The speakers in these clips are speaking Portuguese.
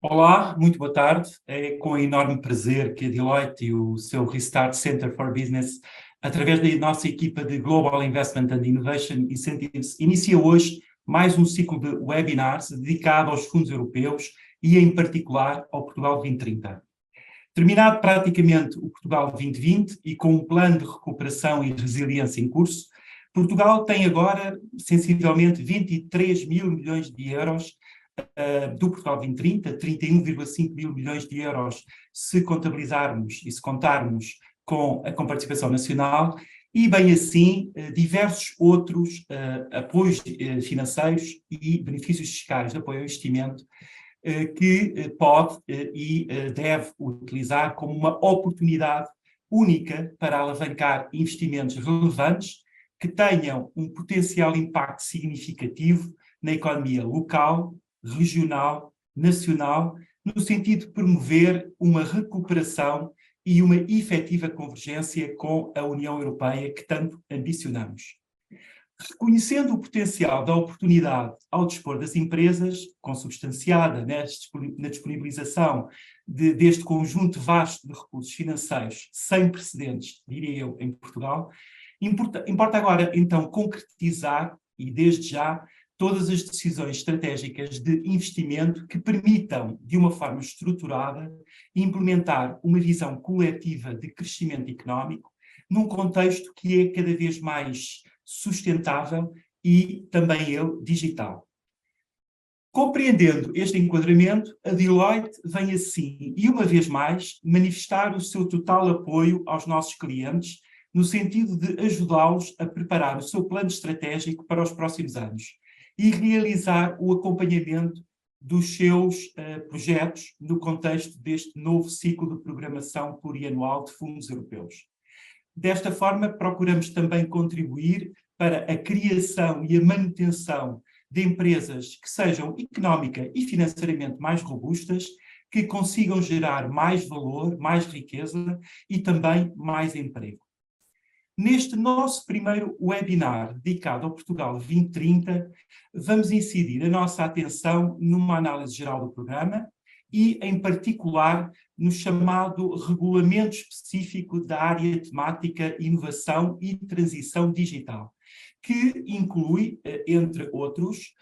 Olá, muito boa tarde. É com enorme prazer que a Deloitte e o seu Restart Center for Business, através da nossa equipa de Global Investment and Innovation Incentives, inicia hoje mais um ciclo de webinars dedicado aos fundos europeus e, em particular, ao Portugal 2030. Terminado praticamente o Portugal 2020 e com um plano de recuperação e resiliência em curso, Portugal tem agora, sensivelmente, 23 mil milhões de euros do Portugal 2030, 31,5 mil milhões de euros se contabilizarmos e se contarmos com participação nacional, e bem assim diversos outros apoios financeiros e benefícios fiscais de apoio ao investimento que pode e deve utilizar como uma oportunidade única para alavancar investimentos relevantes que tenham um potencial impacto significativo na economia local, regional, nacional, no sentido de promover uma recuperação e uma efetiva convergência com a União Europeia que tanto ambicionamos. Reconhecendo o potencial da oportunidade ao dispor das empresas, consubstanciada na disponibilização deste conjunto vasto de recursos financeiros sem precedentes, diria eu, em Portugal, importa agora, então, concretizar, e desde já, todas as decisões estratégicas de investimento que permitam, de uma forma estruturada, implementar uma visão coletiva de crescimento económico num contexto que é cada vez mais sustentável e também ele digital. Compreendendo este enquadramento, a Deloitte vem assim, e uma vez mais, manifestar o seu total apoio aos nossos clientes, no sentido de ajudá-los a preparar o seu plano estratégico para os próximos anos e realizar o acompanhamento dos seus projetos no contexto deste novo ciclo de programação plurianual de fundos europeus. Desta forma, procuramos também contribuir para a criação e a manutenção de empresas que sejam económica e financeiramente mais robustas, que consigam gerar mais valor, mais riqueza e também mais emprego. Neste nosso primeiro webinar dedicado ao Portugal 2030, vamos incidir a nossa atenção numa análise geral do programa e, em particular, no chamado Regulamento Específico da Área Temática Inovação e Transição Digital, que inclui, entre outros,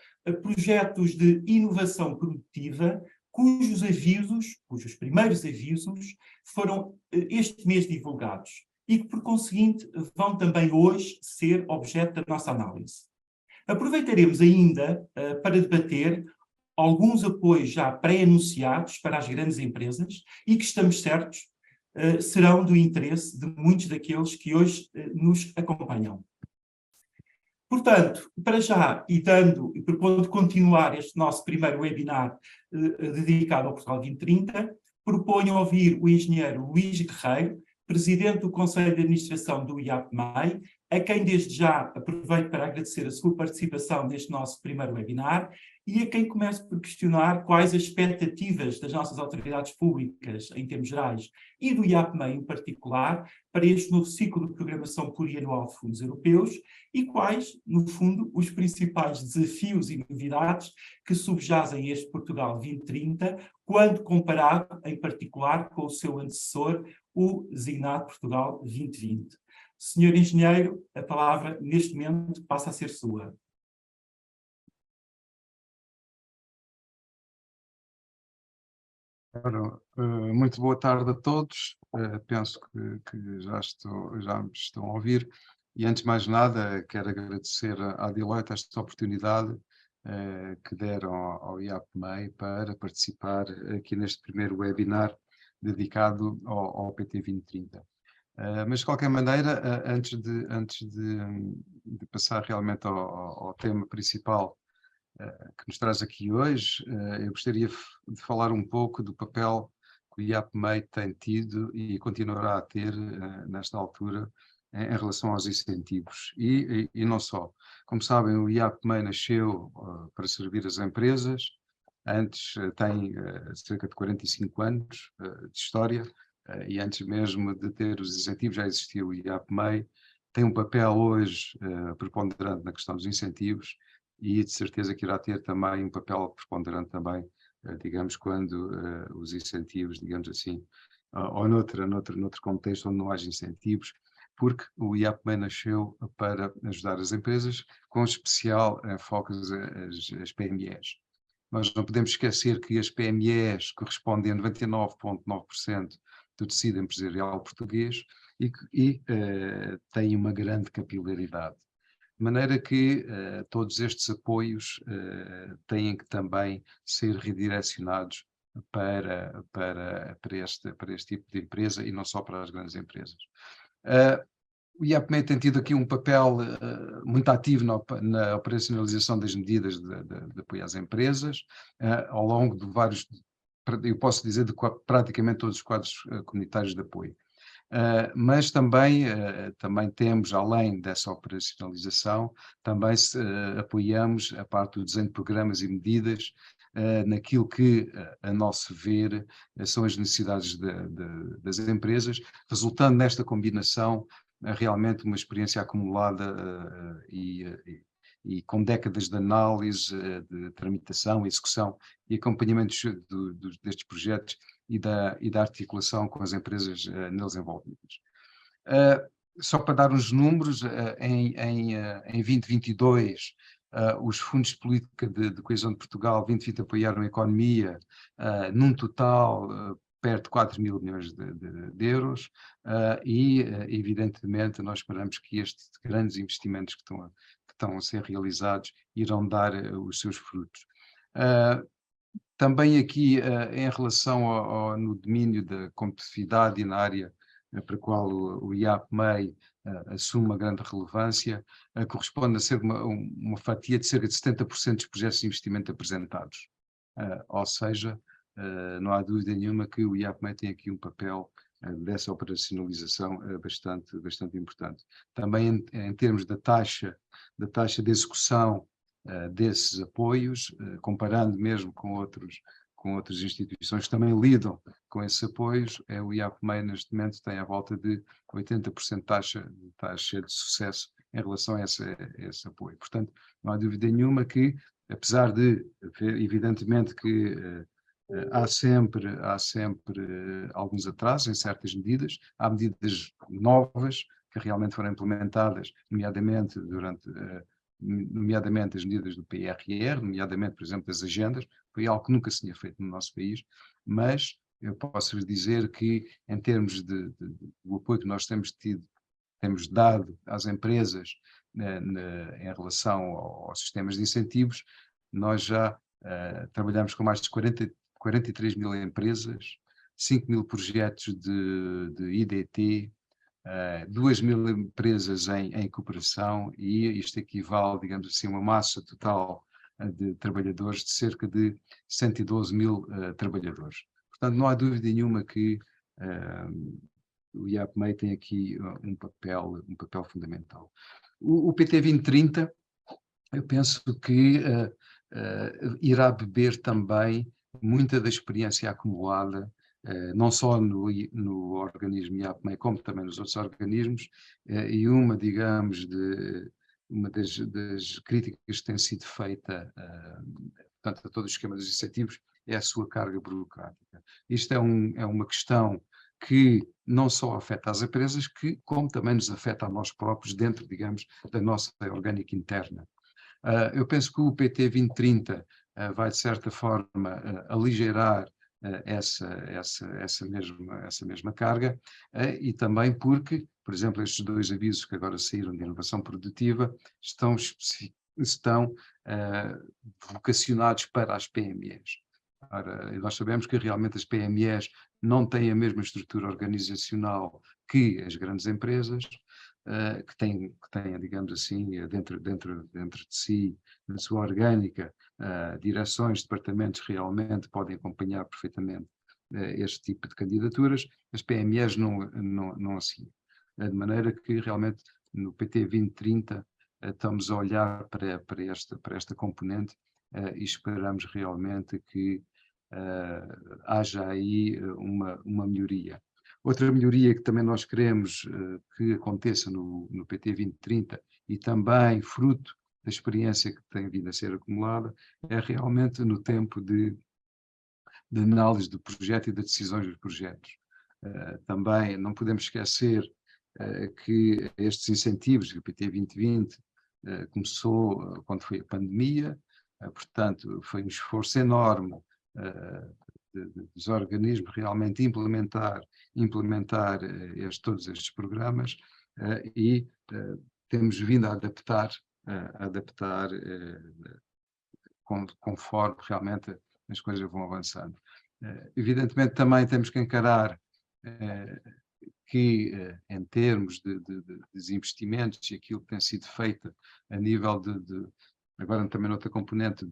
projetos de inovação produtiva, cujos primeiros avisos foram este mês divulgados e que, por conseguinte, vão também hoje ser objeto da nossa análise. Aproveitaremos ainda para debater alguns apoios já pré-anunciados para as grandes empresas e que, estamos certos, serão do interesse de muitos daqueles que hoje nos acompanham. Portanto, para já, e propondo continuar este nosso primeiro webinar dedicado ao Portugal 2030, proponho ouvir o engenheiro Luís Guerreiro, presidente do Conselho de Administração do IAPMEI, a quem desde já aproveito para agradecer a sua participação neste nosso primeiro webinar e a quem começo por questionar quais as expectativas das nossas autoridades públicas, em termos gerais, e do IAPMEI em particular, para este novo ciclo de programação plurianual de fundos europeus e quais, no fundo, os principais desafios e novidades que subjazem este Portugal 2030, quando comparado, em particular, com o seu antecessor, o designado Portugal 2020. Senhor Engenheiro, a palavra, neste momento, passa a ser sua. Muito boa tarde a todos. Penso que já me estão a ouvir. E, antes de mais nada, quero agradecer à Deloitte esta oportunidade que deram ao IAPMEI para participar aqui neste primeiro webinar dedicado ao PT 2030. Mas, de qualquer maneira, antes de passar realmente ao tema principal que nos traz aqui hoje, eu gostaria de falar um pouco do papel que o IAPMEI tem tido e continuará a ter nesta altura em relação aos incentivos. E não só. Como sabem, o IAPMEI nasceu para servir as empresas. Antes tem cerca de 45 anos de história, e antes mesmo de ter os incentivos já existia o IAPMEI. Tem um papel hoje preponderante na questão dos incentivos e de certeza que irá ter também um papel preponderante também digamos, quando os incentivos, digamos assim, ou noutro contexto onde não haja incentivos, porque o IAPMEI nasceu para ajudar as empresas, com especial foco as PMEs. Nós não podemos esquecer que as PMEs correspondem a 99,9% do tecido empresarial português e têm uma grande capilaridade. De maneira que todos estes apoios têm que também ser redirecionados para este tipo de empresa e não só para as grandes empresas. O IAPMEI tem tido aqui um papel muito ativo na operacionalização das medidas de apoio às empresas, ao longo de vários, eu posso dizer, de praticamente todos os quadros comunitários de apoio. Mas também temos, além dessa operacionalização, também apoiamos a parte do desenho de programas e medidas naquilo que, a nosso ver, são as necessidades das empresas, resultando nesta combinação realmente uma experiência acumulada e com décadas de análise, de tramitação, execução e acompanhamento destes projetos e da articulação com as empresas neles envolvidas. Só para dar uns números, em 2022, os fundos de política de coesão de Portugal 2020 apoiaram a economia num total perto de 4 mil milhões de euros e, evidentemente, nós esperamos que estes grandes investimentos que estão a ser realizados irão dar os seus frutos. Também aqui, em relação no domínio da competitividade e na área para a qual o IAPMEI assume uma grande relevância, corresponde a ser uma fatia de cerca de 70% dos projetos de investimento apresentados. Ou seja, não há dúvida nenhuma que o IAPMEI tem aqui um papel dessa operacionalização bastante importante. Também em termos da taxa de execução desses apoios, comparando mesmo com outras instituições que também lidam com esses apoios, o IAPMEI neste momento tem à volta de 80% de taxa de sucesso em relação a esse apoio. Portanto, não há dúvida nenhuma que, apesar de, evidentemente, que há sempre alguns atrasos em certas medidas, há medidas novas que realmente foram implementadas, nomeadamente as medidas do PRR, nomeadamente, por exemplo, das agendas, foi algo que nunca se tinha feito no nosso país, mas eu posso dizer que, em termos do apoio que nós temos dado às empresas em relação aos sistemas de incentivos, nós já trabalhamos com mais de 43 mil empresas, 5 mil projetos de IDT, 2 mil empresas em cooperação, e isto equivale, digamos assim, a uma massa total de trabalhadores de cerca de 112 mil trabalhadores. Portanto, não há dúvida nenhuma que o IAPMEI tem aqui um papel fundamental. O PT 2030, eu penso que irá beber também muita da experiência acumulada, não só no organismo IAPMEI, como também nos outros organismos, e uma das críticas que tem sido feita portanto, a todo o esquema dos incentivos é a sua carga burocrática. Isto é uma questão que não só afeta as empresas, como também nos afeta a nós próprios dentro, digamos, da nossa orgânica interna. Eu penso que o PT 2030 vai, de certa forma, aligeirar essa mesma carga, e também porque, por exemplo, estes 2 avisos que agora saíram de inovação produtiva estão vocacionados para as PMEs. Ora, nós sabemos que realmente as PMEs não têm a mesma estrutura organizacional que as grandes empresas, que têm, digamos assim, dentro de si, na sua orgânica, direções, departamentos realmente podem acompanhar perfeitamente este tipo de candidaturas. As PMEs não assim. De maneira que realmente no PT 2030 estamos a olhar para esta componente e esperamos realmente que haja aí uma melhoria. Outra melhoria que também nós queremos que aconteça no PT 2030 e também fruto da experiência que tem vindo a ser acumulada é realmente no tempo de de análise do projeto e das decisões dos projetos. Também não podemos esquecer que estes incentivos, o PT 2020, começou quando foi a pandemia, portanto, foi um esforço enorme dos organismos realmente implementar todos estes programas e temos vindo a adaptar conforme realmente as coisas vão avançando. Evidentemente também temos que encarar que em termos de investimentos e aquilo que tem sido feito a nível agora também noutra componente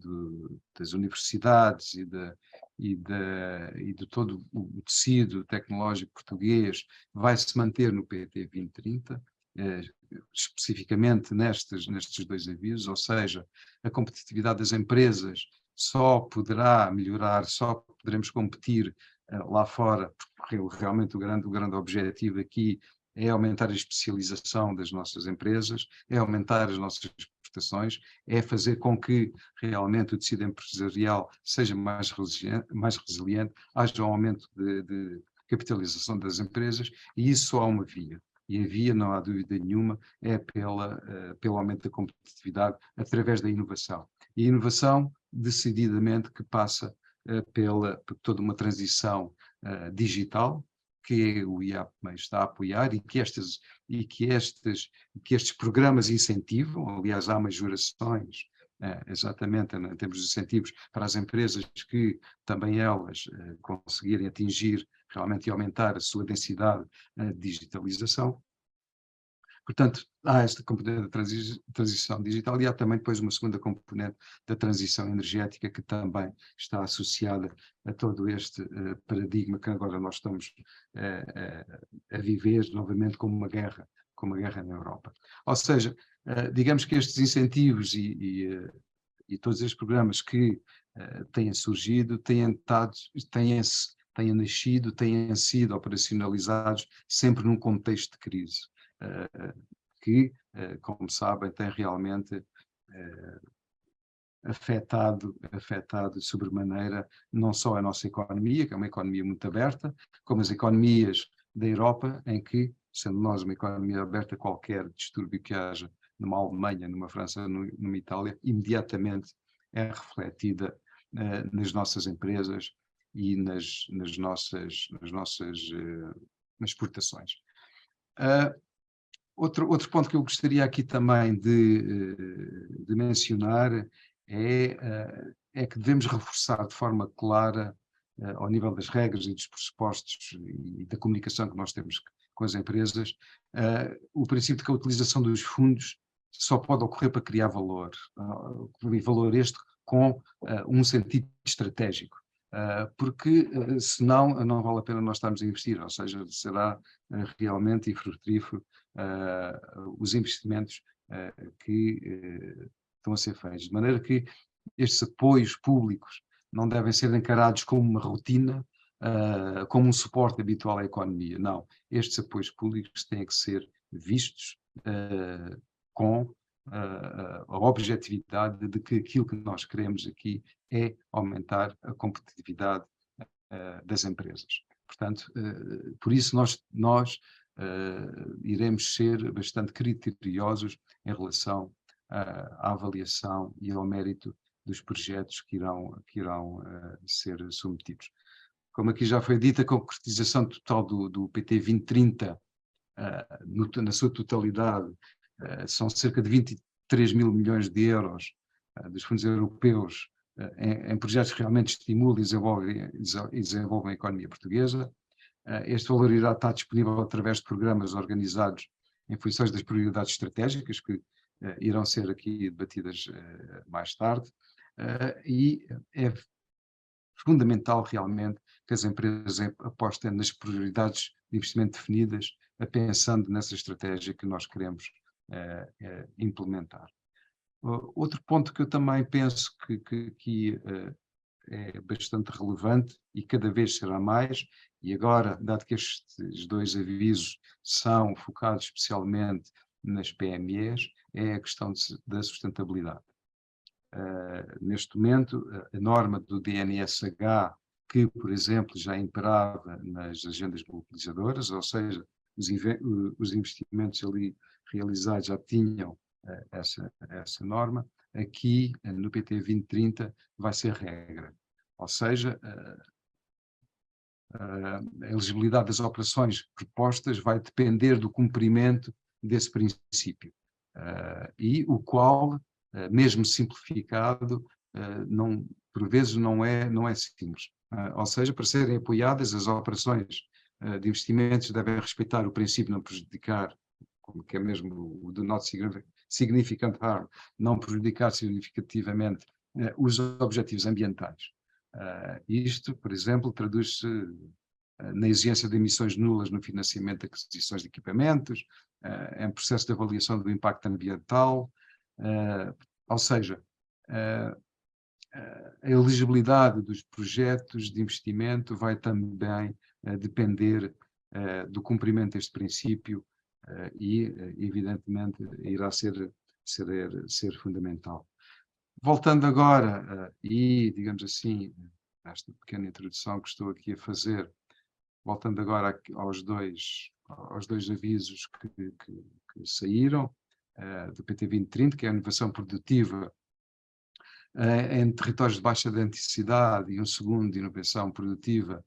das universidades e de todo o tecido tecnológico português vai se manter no PT 2030, especificamente nestes dois avisos, ou seja, a competitividade das empresas só poderá melhorar, só poderemos competir lá fora, porque realmente o grande objetivo aqui é aumentar a especialização das nossas empresas, é aumentar as nossas exportações, é fazer com que realmente o tecido empresarial seja mais resiliente, haja um aumento de capitalização das empresas, e isso só há uma via. E a via, não há dúvida nenhuma, é pelo aumento da competitividade através da inovação. E a inovação, decididamente, que passa por toda uma transição digital, que o IAP está a apoiar e que estes programas incentivam. Aliás, há majorações, exatamente em termos de incentivos para as empresas que também elas conseguirem atingir realmente e aumentar a sua densidade de digitalização. Portanto, há esta componente da transição digital e há também depois uma segunda componente da transição energética que também está associada a todo este paradigma que agora nós estamos a viver novamente como uma guerra na Europa. Ou seja, digamos que estes incentivos e todos estes programas que têm surgido, têm nascido, têm sido operacionalizados sempre num contexto de crise. Que, como sabem, tem realmente afetado de sobremaneira não só a nossa economia, que é uma economia muito aberta, como as economias da Europa, em que, sendo nós uma economia aberta, qualquer distúrbio que haja numa Alemanha, numa França, numa Itália, imediatamente é refletida nas nossas empresas e nas nossas exportações. Outro ponto que eu gostaria aqui também de mencionar é que devemos reforçar de forma clara, ao nível das regras e dos pressupostos e da comunicação que nós temos com as empresas, o princípio de que a utilização dos fundos só pode ocorrer para criar valor, valor este com um sentido estratégico. Porque senão não vale a pena nós estarmos a investir, ou seja, será realmente infrutífero os investimentos que estão a ser feitos. De maneira que estes apoios públicos não devem ser encarados como uma rotina, como um suporte habitual à economia. Não, estes apoios públicos têm que ser vistos com a objetividade de que aquilo que nós queremos aqui é aumentar a competitividade das empresas. Portanto, por isso nós iremos ser bastante criteriosos em relação à avaliação e ao mérito dos projetos que irão ser submetidos. Como aqui já foi dito, a concretização total do PT 2030, na sua totalidade, são cerca de 23 mil milhões de euros dos fundos europeus em projetos que realmente estimulam e desenvolvem a economia portuguesa. Este valor irá estar disponível através de programas organizados em funções das prioridades estratégicas que irão ser aqui debatidas mais tarde, e é fundamental realmente que as empresas apostem nas prioridades de investimento definidas, pensando nessa estratégia que nós queremos implementar. Outro ponto que eu também penso que é bastante relevante e cada vez será mais, e agora, dado que estes dois avisos são focados especialmente nas PMEs, é a questão da sustentabilidade. Neste momento, a norma do DNSH, que, por exemplo, já imperava nas agendas mobilizadoras, ou seja, os investimentos ali realizados já tinham essa norma. Aqui, no PT 2030, vai ser regra. Ou seja, a elegibilidade das operações propostas vai depender do cumprimento desse princípio, e o qual, mesmo simplificado, por vezes não é simples. Ou seja, para serem apoiadas, as operações de investimentos devem respeitar o princípio de não prejudicar, como que é mesmo o do not significant harm, não prejudicar significativamente os objetivos ambientais. Isto, por exemplo, traduz-se na exigência de emissões nulas no financiamento de aquisições de equipamentos, em processo de avaliação do impacto ambiental, ou seja, a elegibilidade dos projetos de investimento vai também depender do cumprimento deste princípio e, evidentemente, irá ser fundamental. Voltando agora, digamos assim, esta pequena introdução que estou aqui a fazer, voltando agora aos dois avisos que saíram, do PT 2030, que é a inovação produtiva em territórios de baixa densidade, e um segundo de inovação produtiva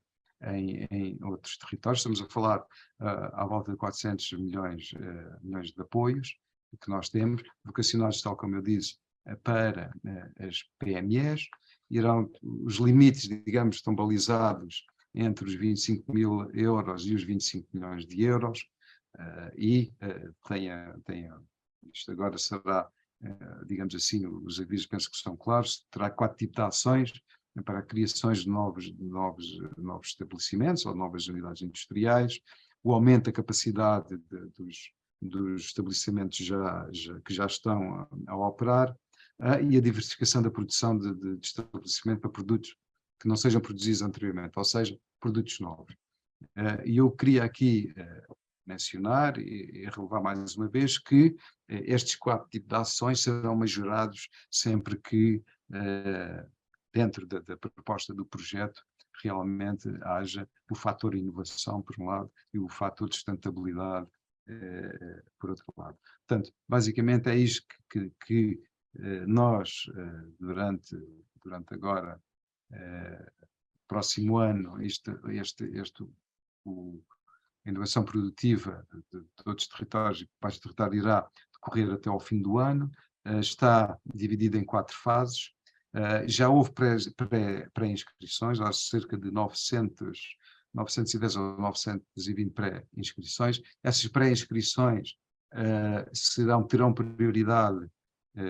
em outros territórios. Estamos a falar à volta de 400 milhões de apoios que nós temos, vocacionados, tal como eu disse, para as PMEs. Os limites, digamos, estão balizados entre os 25 mil euros e os 25 milhões de euros, isto agora será, digamos assim, os avisos penso que são claros, terá 4 tipos de ações para criações de novos estabelecimentos ou novas unidades industriais, o aumento da capacidade dos estabelecimentos que já estão a operar, e a diversificação da produção de estabelecimento para produtos que não sejam produzidos anteriormente, ou seja, produtos novos. E eu queria aqui mencionar e relevar mais uma vez que estes 4 tipos de ações serão majorados sempre que, dentro da proposta do projeto, realmente haja o fator inovação, por um lado, e o fator de sustentabilidade, por outro lado. Portanto, basicamente é isto que nós, durante agora, próximo ano, a inovação produtiva de todos os territórios, e Baixo Território irá decorrer até ao fim do ano, está dividida em 4 fases. Já houve pré-inscrições, há cerca de 910 ou 920 pré-inscrições. Essas pré-inscrições terão prioridade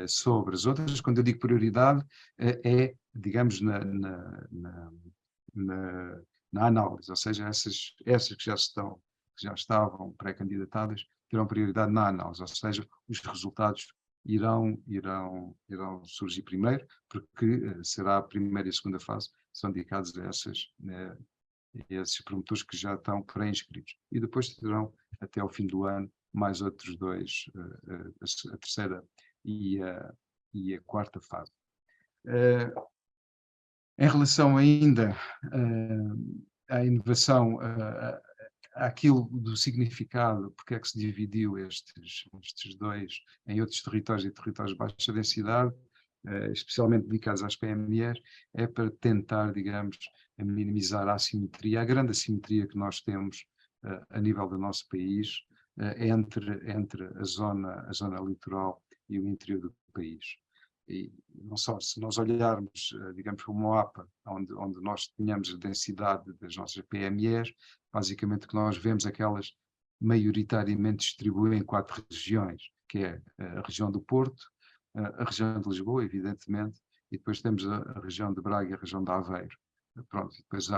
sobre as outras. Quando eu digo prioridade, digamos, na análise, ou seja, essas que já estavam pré-candidatadas terão prioridade na análise, ou seja, os resultados irão surgir primeiro, porque será a primeira e a segunda fase, são dedicados a esses promotores que já estão pré-inscritos. E depois terão, até ao fim do ano, mais outros 2, a terceira e a quarta fase. Em relação ainda à inovação, àquilo do significado, porque é que se dividiu estes dois em outros territórios e territórios de baixa densidade, especialmente dedicados às PMEs, é para tentar, digamos, minimizar a assimetria, a grande assimetria que nós temos a nível do nosso país, entre a zona litoral e o interior do país. E não só, se nós olharmos, digamos, para o mapa onde nós tenhamos a densidade das nossas PMEs, basicamente o que nós vemos é que elas maioritariamente distribuem em 4 regiões, que é a região do Porto, a região de Lisboa, evidentemente, e depois temos a região de Braga e a região de Aveiro. Pronto, depois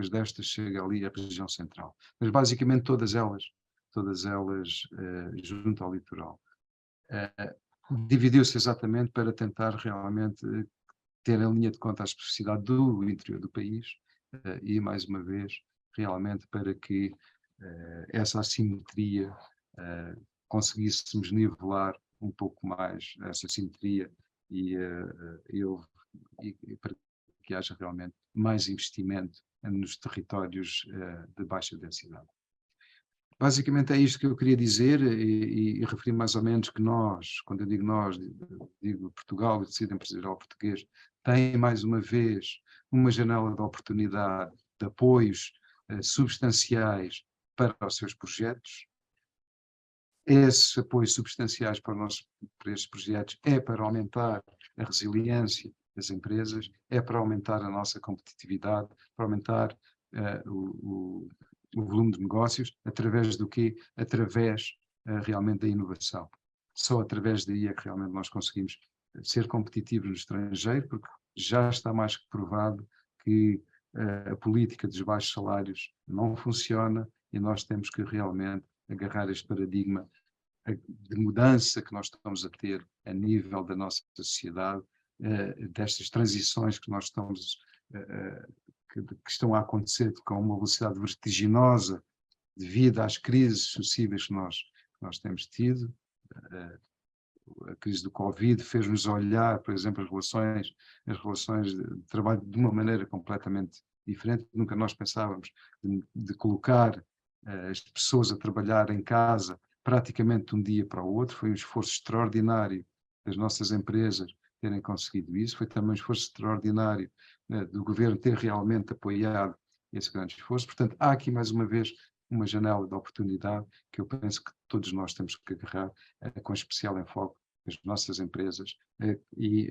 destas chega ali a região central. Mas basicamente todas elas junto ao litoral. Dividiu-se exatamente para tentar realmente ter em linha de conta a especificidade do interior do país, e, mais uma vez, realmente para que essa assimetria conseguíssemos nivelar um pouco mais essa assimetria e para que haja realmente mais investimento nos territórios de baixa densidade. Basicamente é isto que eu queria dizer e referir mais ou menos que nós, quando eu digo nós, digo Portugal, o tecido empresarial português, tem mais uma vez uma janela de oportunidade de apoios substanciais para os seus projetos. Esses apoios substanciais para estes projetos é para aumentar a resiliência das empresas, é para aumentar a nossa competitividade, para aumentar o volume de negócios, através do quê? Através realmente da inovação. Só através daí é que realmente nós conseguimos ser competitivos no estrangeiro, porque já está mais que provado que a política dos baixos salários não funciona e nós temos que realmente agarrar este paradigma de mudança que nós estamos a ter a nível da nossa sociedade, destas transições que nós estamos, que estão a acontecer com uma velocidade vertiginosa devido às crises sucessivas que nós temos tido. A crise do Covid fez-nos olhar, por exemplo, as relações de trabalho de uma maneira completamente diferente. Nunca nós pensávamos de colocar as pessoas a trabalhar em casa praticamente de um dia para o outro. Foi um esforço extraordinário das nossas empresas terem conseguido isso. Foi também um esforço extraordinário do governo ter realmente apoiado esse grande esforço. Portanto, há aqui mais uma vez uma janela de oportunidade que eu penso que todos nós temos que agarrar com especial enfoque nas nossas empresas e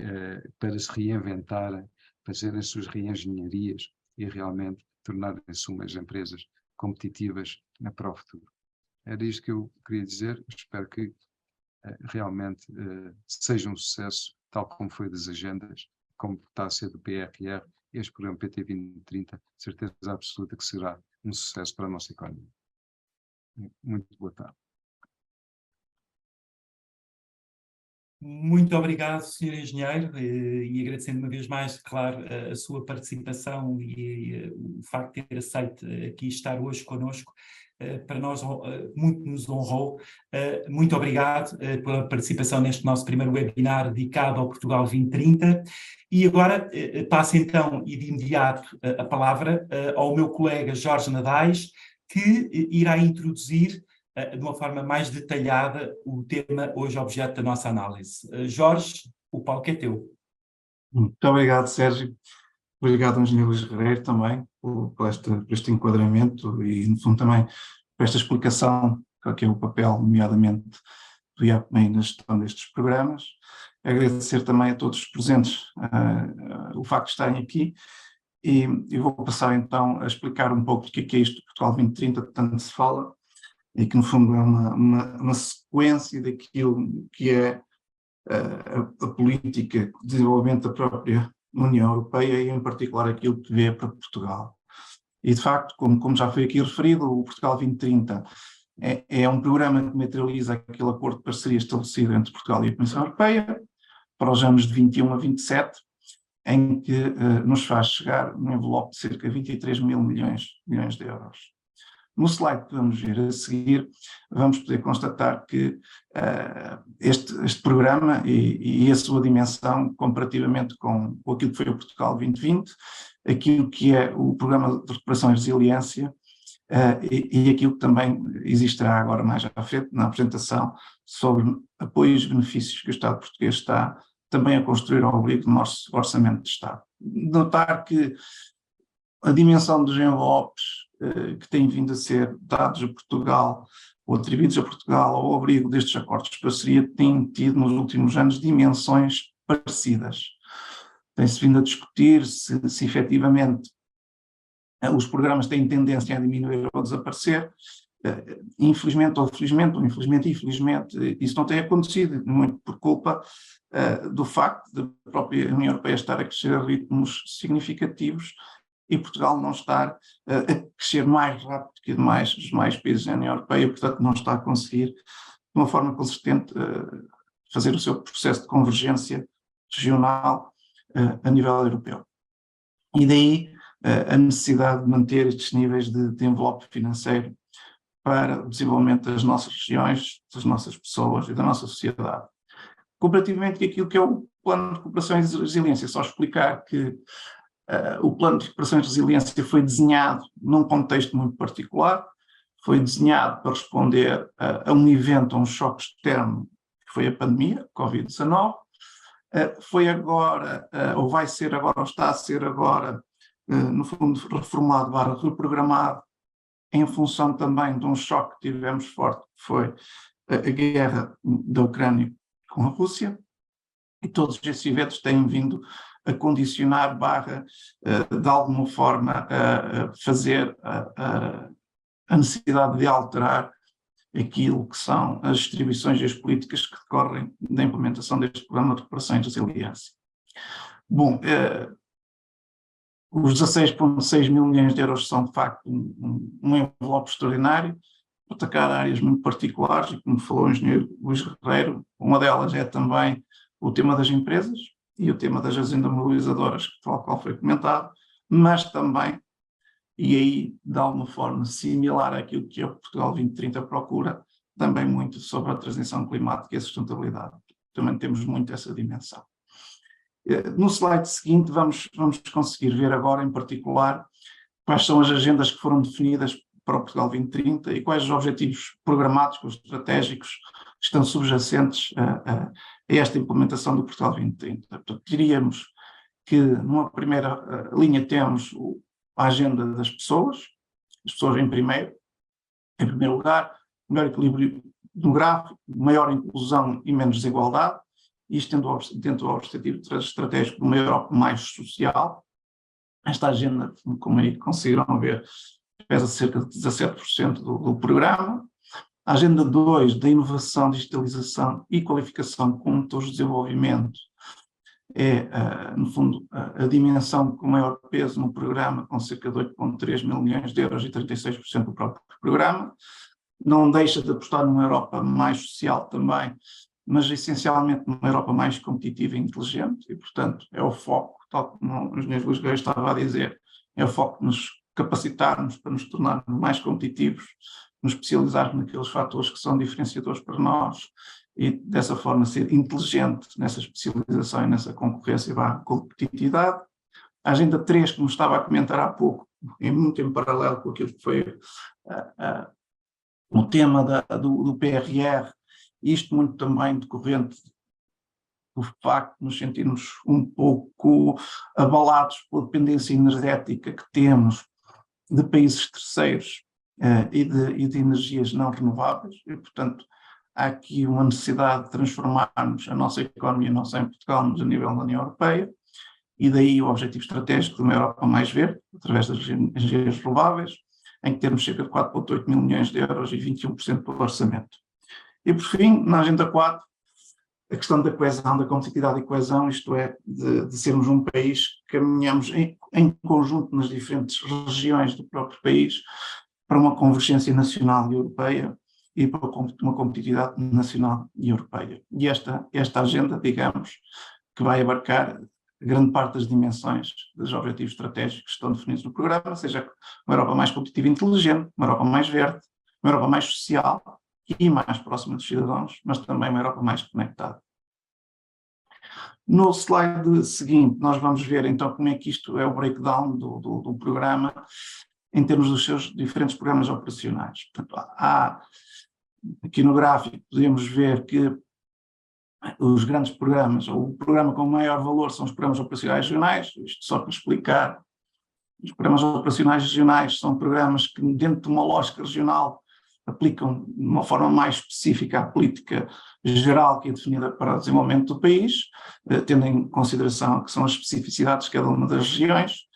para se reinventarem, fazerem as suas reengenharias e realmente tornarem-se umas empresas competitivas para o futuro. Era isto que eu queria dizer. Espero que realmente seja um sucesso, tal como foi das agendas, como está a ser do PRR, este programa PT 2030, certeza absoluta que será um sucesso para a nossa economia. Muito boa tarde. Muito obrigado, Sr. Engenheiro, e agradecendo uma vez mais, claro, a sua participação e o facto de ter aceito aqui estar hoje connosco. Para nós muito nos honrou. Muito obrigado pela participação neste nosso primeiro webinar dedicado ao Portugal 2030. E agora passo então e de imediato a palavra ao meu colega Jorge Nadais, que irá introduzir de uma forma mais detalhada o tema hoje objeto da nossa análise. Jorge, o palco é teu. Muito obrigado, Sérgio. Obrigado ao engenheiro Luís Guerreiro também por este enquadramento e, no fundo, também por esta explicação, que é o papel, nomeadamente, do IAPMEI na gestão destes programas. Agradecer também a todos os presentes o facto de estarem aqui e vou passar então a explicar um pouco do que é isto, Portugal 2030, que tanto se fala, e que no fundo é uma sequência daquilo que é a política de desenvolvimento da própria União Europeia e em particular aquilo que vê para Portugal. E de facto, como já foi aqui referido, o Portugal 2030 é um programa que materializa aquele acordo de parceria estabelecido entre Portugal e a Comissão Europeia para os anos de 21 a 27, em que nos faz chegar um envelope de cerca de 23 mil milhões de euros. No slide que vamos ver a seguir, vamos poder constatar que este programa e a sua dimensão, comparativamente com aquilo que foi o Portugal 2020, aquilo que é o Programa de Recuperação e Resiliência e aquilo que também existirá agora mais à frente na apresentação sobre apoios e benefícios que o Estado português está também a construir ao abrigo do nosso Orçamento de Estado. Notar que a dimensão dos envelopes que têm vindo a ser dados a Portugal ou atribuídos a Portugal ao abrigo destes acordos de parceria têm tido nos últimos anos dimensões parecidas. Tem-se vindo a discutir se efetivamente os programas têm tendência a diminuir ou desaparecer. Infelizmente ou felizmente, ou infelizmente e infelizmente, isso não tem acontecido, muito por culpa do facto da própria União Europeia estar a crescer a ritmos significativos e Portugal não estar a crescer mais rápido que os demais países da União Europeia, portanto não está a conseguir, de uma forma consistente, fazer o seu processo de convergência regional a nível europeu. E daí a necessidade de manter estes níveis de envelope financeiro para o desenvolvimento das nossas regiões, das nossas pessoas e da nossa sociedade. Comparativamente com aquilo que é o Plano de Recuperação e Resiliência, só explicar que O plano de recuperação e resiliência foi desenhado num contexto muito particular, foi desenhado para responder a um evento, a um choque externo, que foi a pandemia, Covid-19. Foi agora, ou vai ser agora, ou está a ser agora, no fundo, reformulado, reprogramado, em função também de um choque que tivemos forte, que foi a guerra da Ucrânia com a Rússia, e todos esses eventos têm vindo a condicionar, de alguma forma, a fazer a necessidade de alterar aquilo que são as distribuições e as políticas que decorrem da implementação deste programa de recuperação e resiliência. Bom, os 16,6 mil milhões de euros são, de facto, um envelope extraordinário para atacar áreas muito particulares, e como falou o engenheiro Luís Guerreiro, uma delas é também o tema das empresas e o tema das agendas mobilizadoras, tal qual foi comentado, mas também, e aí de alguma forma similar àquilo que o Portugal 2030 procura, também muito sobre a transição climática e a sustentabilidade. Também temos muito essa dimensão. No slide seguinte vamos conseguir ver agora em particular quais são as agendas que foram definidas para o Portugal 2030 e quais os objetivos programáticos, estratégicos que estão subjacentes a esta implementação do Portugal 2030. Portanto, diríamos que numa primeira linha temos a agenda das pessoas, as pessoas em primeiro lugar, melhor equilíbrio demográfico, maior inclusão e menos desigualdade, isto dentro do objetivo estratégico de uma Europa mais social. Esta agenda, como aí conseguiram ver, pesa cerca de 17% do programa. A agenda 2, da inovação, digitalização e qualificação como motores de desenvolvimento, é, no fundo, a dimensão com maior peso no programa, com cerca de 8,3 mil milhões de euros e 36% do próprio programa. Não deixa de apostar numa Europa mais social também, mas essencialmente numa Europa mais competitiva e inteligente, e, portanto, é o foco, tal como o engenheiro Luís Guerreiro estava a dizer, é o foco de nos capacitarmos para nos tornarmos mais competitivos, nos especializarmos naqueles fatores que são diferenciadores para nós e, dessa forma, ser inteligente nessa especialização e nessa concorrência e competitividade. A agenda 3, como estava a comentar há pouco, é muito em paralelo com aquilo que foi o tema do PRR, isto muito também decorrente do facto de nos sentirmos um pouco abalados pela dependência energética que temos de países terceiros e de energias não renováveis, e, portanto, há aqui uma necessidade de transformarmos a nossa economia, não só em Portugal, mas a nível da União Europeia, e daí o objetivo estratégico de uma Europa mais verde, através das energias renováveis, em que temos cerca de 4,8 mil milhões de euros e 21% do orçamento. E, por fim, na agenda 4, a questão da coesão, da competitividade e coesão, isto é, de sermos um país que caminhamos em conjunto nas diferentes regiões do próprio país para uma convergência nacional e europeia e para uma competitividade nacional e europeia. E esta agenda, digamos, que vai abarcar grande parte das dimensões dos objetivos estratégicos que estão definidos no programa, seja uma Europa mais competitiva e inteligente, uma Europa mais verde, uma Europa mais social e mais próxima dos cidadãos, mas também uma Europa mais conectada. No slide seguinte, nós vamos ver então como é que isto é o breakdown do programa em termos dos seus diferentes programas operacionais. Portanto, aqui no gráfico podemos ver que os grandes programas, ou o programa com maior valor são os programas operacionais regionais, isto só para explicar. Os programas operacionais regionais são programas que, dentro de uma lógica regional, aplicam de uma forma mais específica a política geral que é definida para o desenvolvimento do país, tendo em consideração que são as especificidades de cada uma das regiões.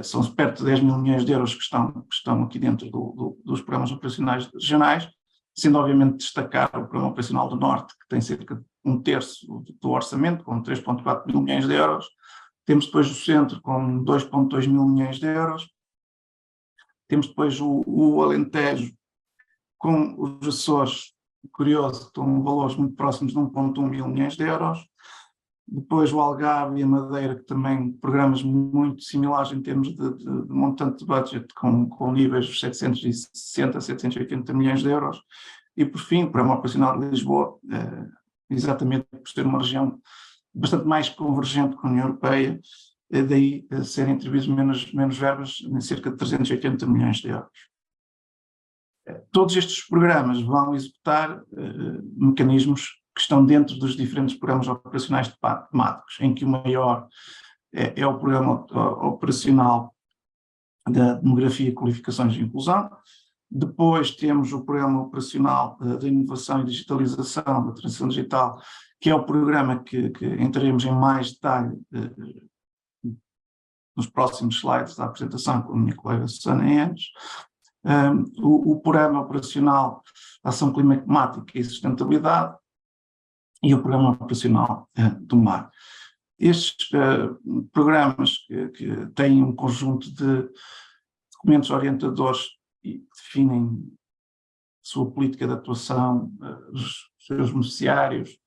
São perto de 10 mil milhões de euros que estão aqui dentro dos programas operacionais regionais, sendo obviamente destacar o Programa Operacional do Norte, que tem cerca de 1/3 do orçamento, com 3,4 mil milhões de euros. Temos depois o Centro, com 2,2 mil milhões de euros. Temos depois o Alentejo, com os Açores, curioso, que estão valores muito próximos de 1,1 mil milhões de euros. Depois o Algarve e a Madeira, que também programas muito similares em termos de montante de budget, com níveis de 760 a 780 milhões de euros. E, por fim, o Programa Operacional de Lisboa, exatamente por ser uma região bastante mais convergente com a União Europeia daí serem atribuídos menos verbas, em cerca de 380 milhões de euros. Todos estes programas vão executar mecanismos que estão dentro dos diferentes programas operacionais temáticos, em que o maior é o programa operacional da demografia, qualificações e inclusão. Depois temos o programa operacional da inovação e digitalização, da transição digital, que é o programa que entraremos em mais detalhe nos próximos slides da apresentação com a minha colega Susana Enes. O programa operacional Ação Climática e Sustentabilidade e o programa operacional do mar. Estes programas que têm um conjunto de documentos orientadores e definem a sua política de atuação, os seus beneficiários,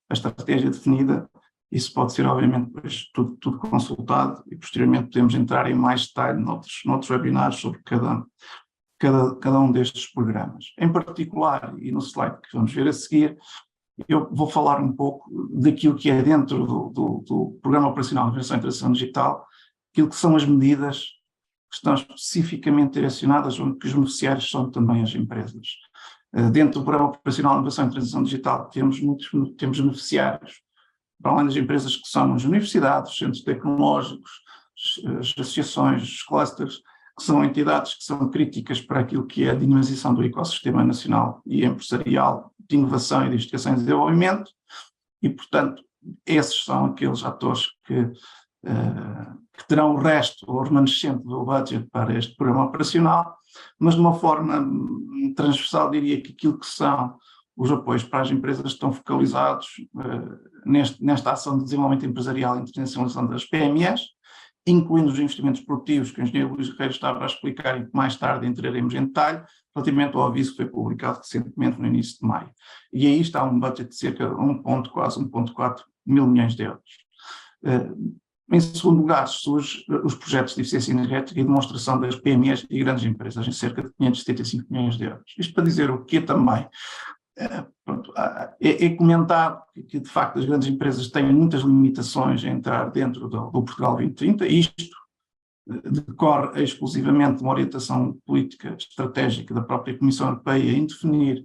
a estratégia definida, isso pode ser obviamente depois tudo consultado e posteriormente podemos entrar em mais detalhe noutros webinars sobre cada um destes programas. Em particular, e no slide que vamos ver a seguir, eu vou falar um pouco daquilo que é dentro do Programa Operacional de Inovação e Transição Digital, aquilo que são as medidas que estão especificamente direcionadas, onde que os beneficiários são também as empresas. Dentro do Programa Operacional de Inovação e Transição Digital temos beneficiários, para além das empresas que são as universidades, os centros tecnológicos, as associações, os clusters, que são entidades que são críticas para aquilo que é a dinamização do ecossistema nacional e empresarial de inovação e de investigação e desenvolvimento, e, portanto, esses são aqueles atores que terão o resto, o remanescente do budget para este programa operacional, mas de uma forma transversal diria que aquilo que são os apoios para as empresas estão focalizados nesta ação de desenvolvimento empresarial e internacionalização das PMEs, incluindo os investimentos produtivos que o engenheiro Luís Guerreiro estava a explicar e que mais tarde entraremos em detalhe, relativamente ao aviso que foi publicado recentemente no início de maio. E aí está um budget de cerca de quase 1,4 mil milhões de euros. Em segundo lugar, surgem os projetos de eficiência energética e demonstração das PMEs e grandes empresas, em cerca de 575 milhões de euros. Isto para dizer o quê também? É comentado que, de facto, as grandes empresas têm muitas limitações a entrar dentro do Portugal 2030, e isto decorre exclusivamente de uma orientação política estratégica da própria Comissão Europeia em definir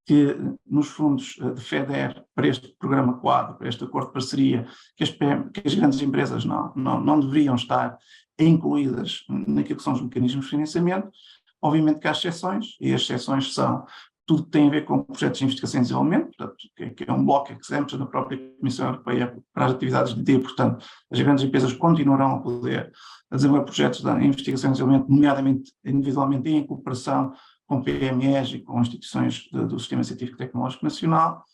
que nos fundos de FEDER, para este programa quadro, para este acordo de parceria, que as grandes empresas não deveriam estar incluídas naquilo que são os mecanismos de financiamento. Obviamente que há exceções, e as exceções são tudo que tem a ver com projetos de investigação e desenvolvimento, portanto, que é um bloco exemplo da própria Comissão Europeia para as atividades de D, portanto, as grandes empresas continuarão a poder desenvolver projetos de investigação e desenvolvimento, nomeadamente individualmente e em cooperação com PMEs e com instituições do Sistema Científico e Tecnológico Nacional,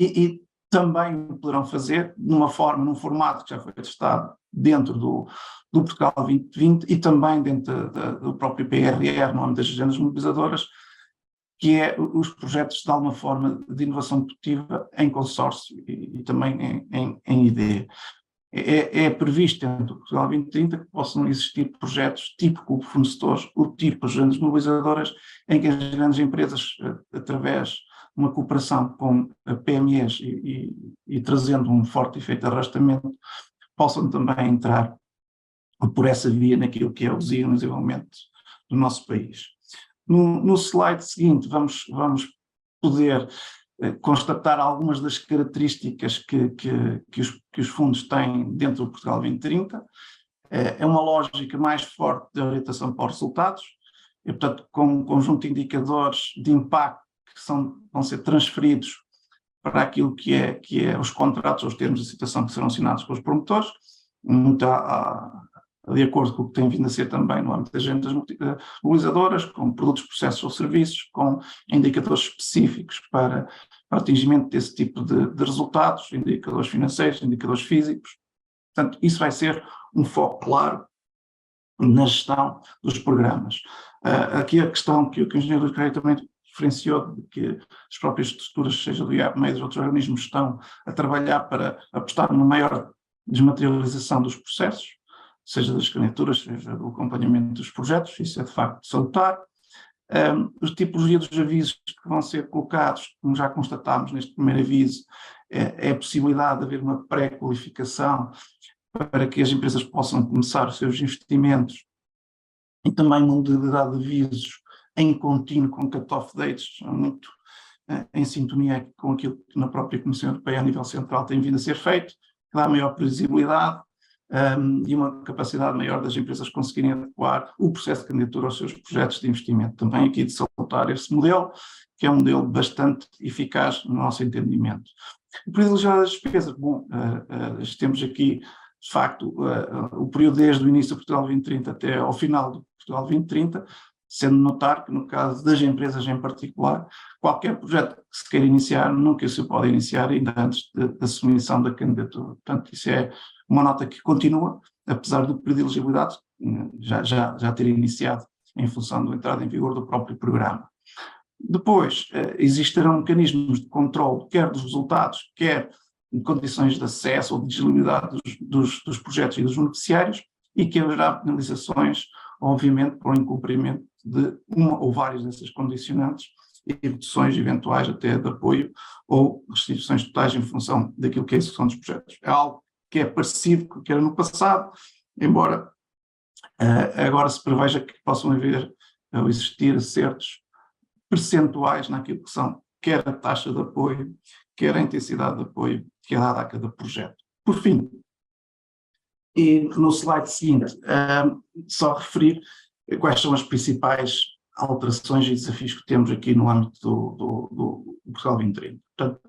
e também poderão fazer num formato que já foi testado dentro do Portugal 2020 e também dentro do próprio PRR, no âmbito das agendas mobilizadoras, que é os projetos de alguma forma de inovação produtiva em consórcio e também em ideia. É previsto dentro do Portugal 2030 que possam existir projetos tipo clube de fornecedores, ou tipo agendas mobilizadoras, em que as grandes empresas, através de uma cooperação com PMEs e trazendo um forte efeito de arrastamento, possam também entrar por essa via naquilo que é o desenvolvimento do nosso país. No slide seguinte vamos poder constatar algumas das características que os fundos têm dentro do Portugal 2030. É uma lógica mais forte de orientação para os resultados, e, portanto, com um conjunto de indicadores de impacto que vão ser transferidos para aquilo que é os contratos, os termos de situação que serão assinados pelos promotores, muito de acordo com o que tem vindo a ser também no âmbito das agendas mobilizadoras, com produtos, processos ou serviços, com indicadores específicos para atingimento desse tipo de resultados, indicadores financeiros, indicadores físicos. Portanto, isso vai ser um foco claro na gestão dos programas. Aqui a questão que o engenheiro Luís Guerreiro também referenciou, de que as próprias estruturas, seja do IAP, meio dos outros organismos, estão a trabalhar para apostar numa maior desmaterialização dos processos, seja das candidaturas, seja do acompanhamento dos projetos, isso é de facto salutar. Os tipologia dos avisos que vão ser colocados, como já constatámos neste primeiro aviso, é a possibilidade de haver uma pré-qualificação para que as empresas possam começar os seus investimentos e também uma modalidade de avisos em contínuo com cut-off dates, muito em sintonia com aquilo que na própria Comissão Europeia a nível central tem vindo a ser feito, que dá maior previsibilidade e uma capacidade maior das empresas conseguirem adequar o processo de candidatura aos seus projetos de investimento. Também aqui de salutar esse modelo, que é um modelo bastante eficaz no nosso entendimento. O privilegiado das despesas, bom, temos aqui, de facto, o período desde o início do Portugal 2030 até ao final do Portugal 2030, sendo notar que no caso das empresas em particular, qualquer projeto que se queira iniciar, nunca se pode iniciar ainda antes da submissão da candidatura. Portanto, isso é uma nota que continua, apesar do período de elegibilidade já ter iniciado em função da entrada em vigor do próprio programa. Depois, existirão mecanismos de controle, quer dos resultados, quer de condições de acesso ou de elegibilidade dos projetos e dos beneficiários, e que haverá penalizações, obviamente, por incumprimento de uma ou várias dessas condicionantes e reduções eventuais até de apoio ou restrições totais em função daquilo que é a execução dos projetos. É algo que é parecido com o que era no passado, embora agora se preveja que possam haver ou existir acertos percentuais naquilo que são quer a taxa de apoio, quer a intensidade de apoio que é dada a cada projeto. Por fim, e no slide seguinte, só referir quais são as principais alterações e desafios que temos aqui no âmbito do Portugal 2030. Portanto,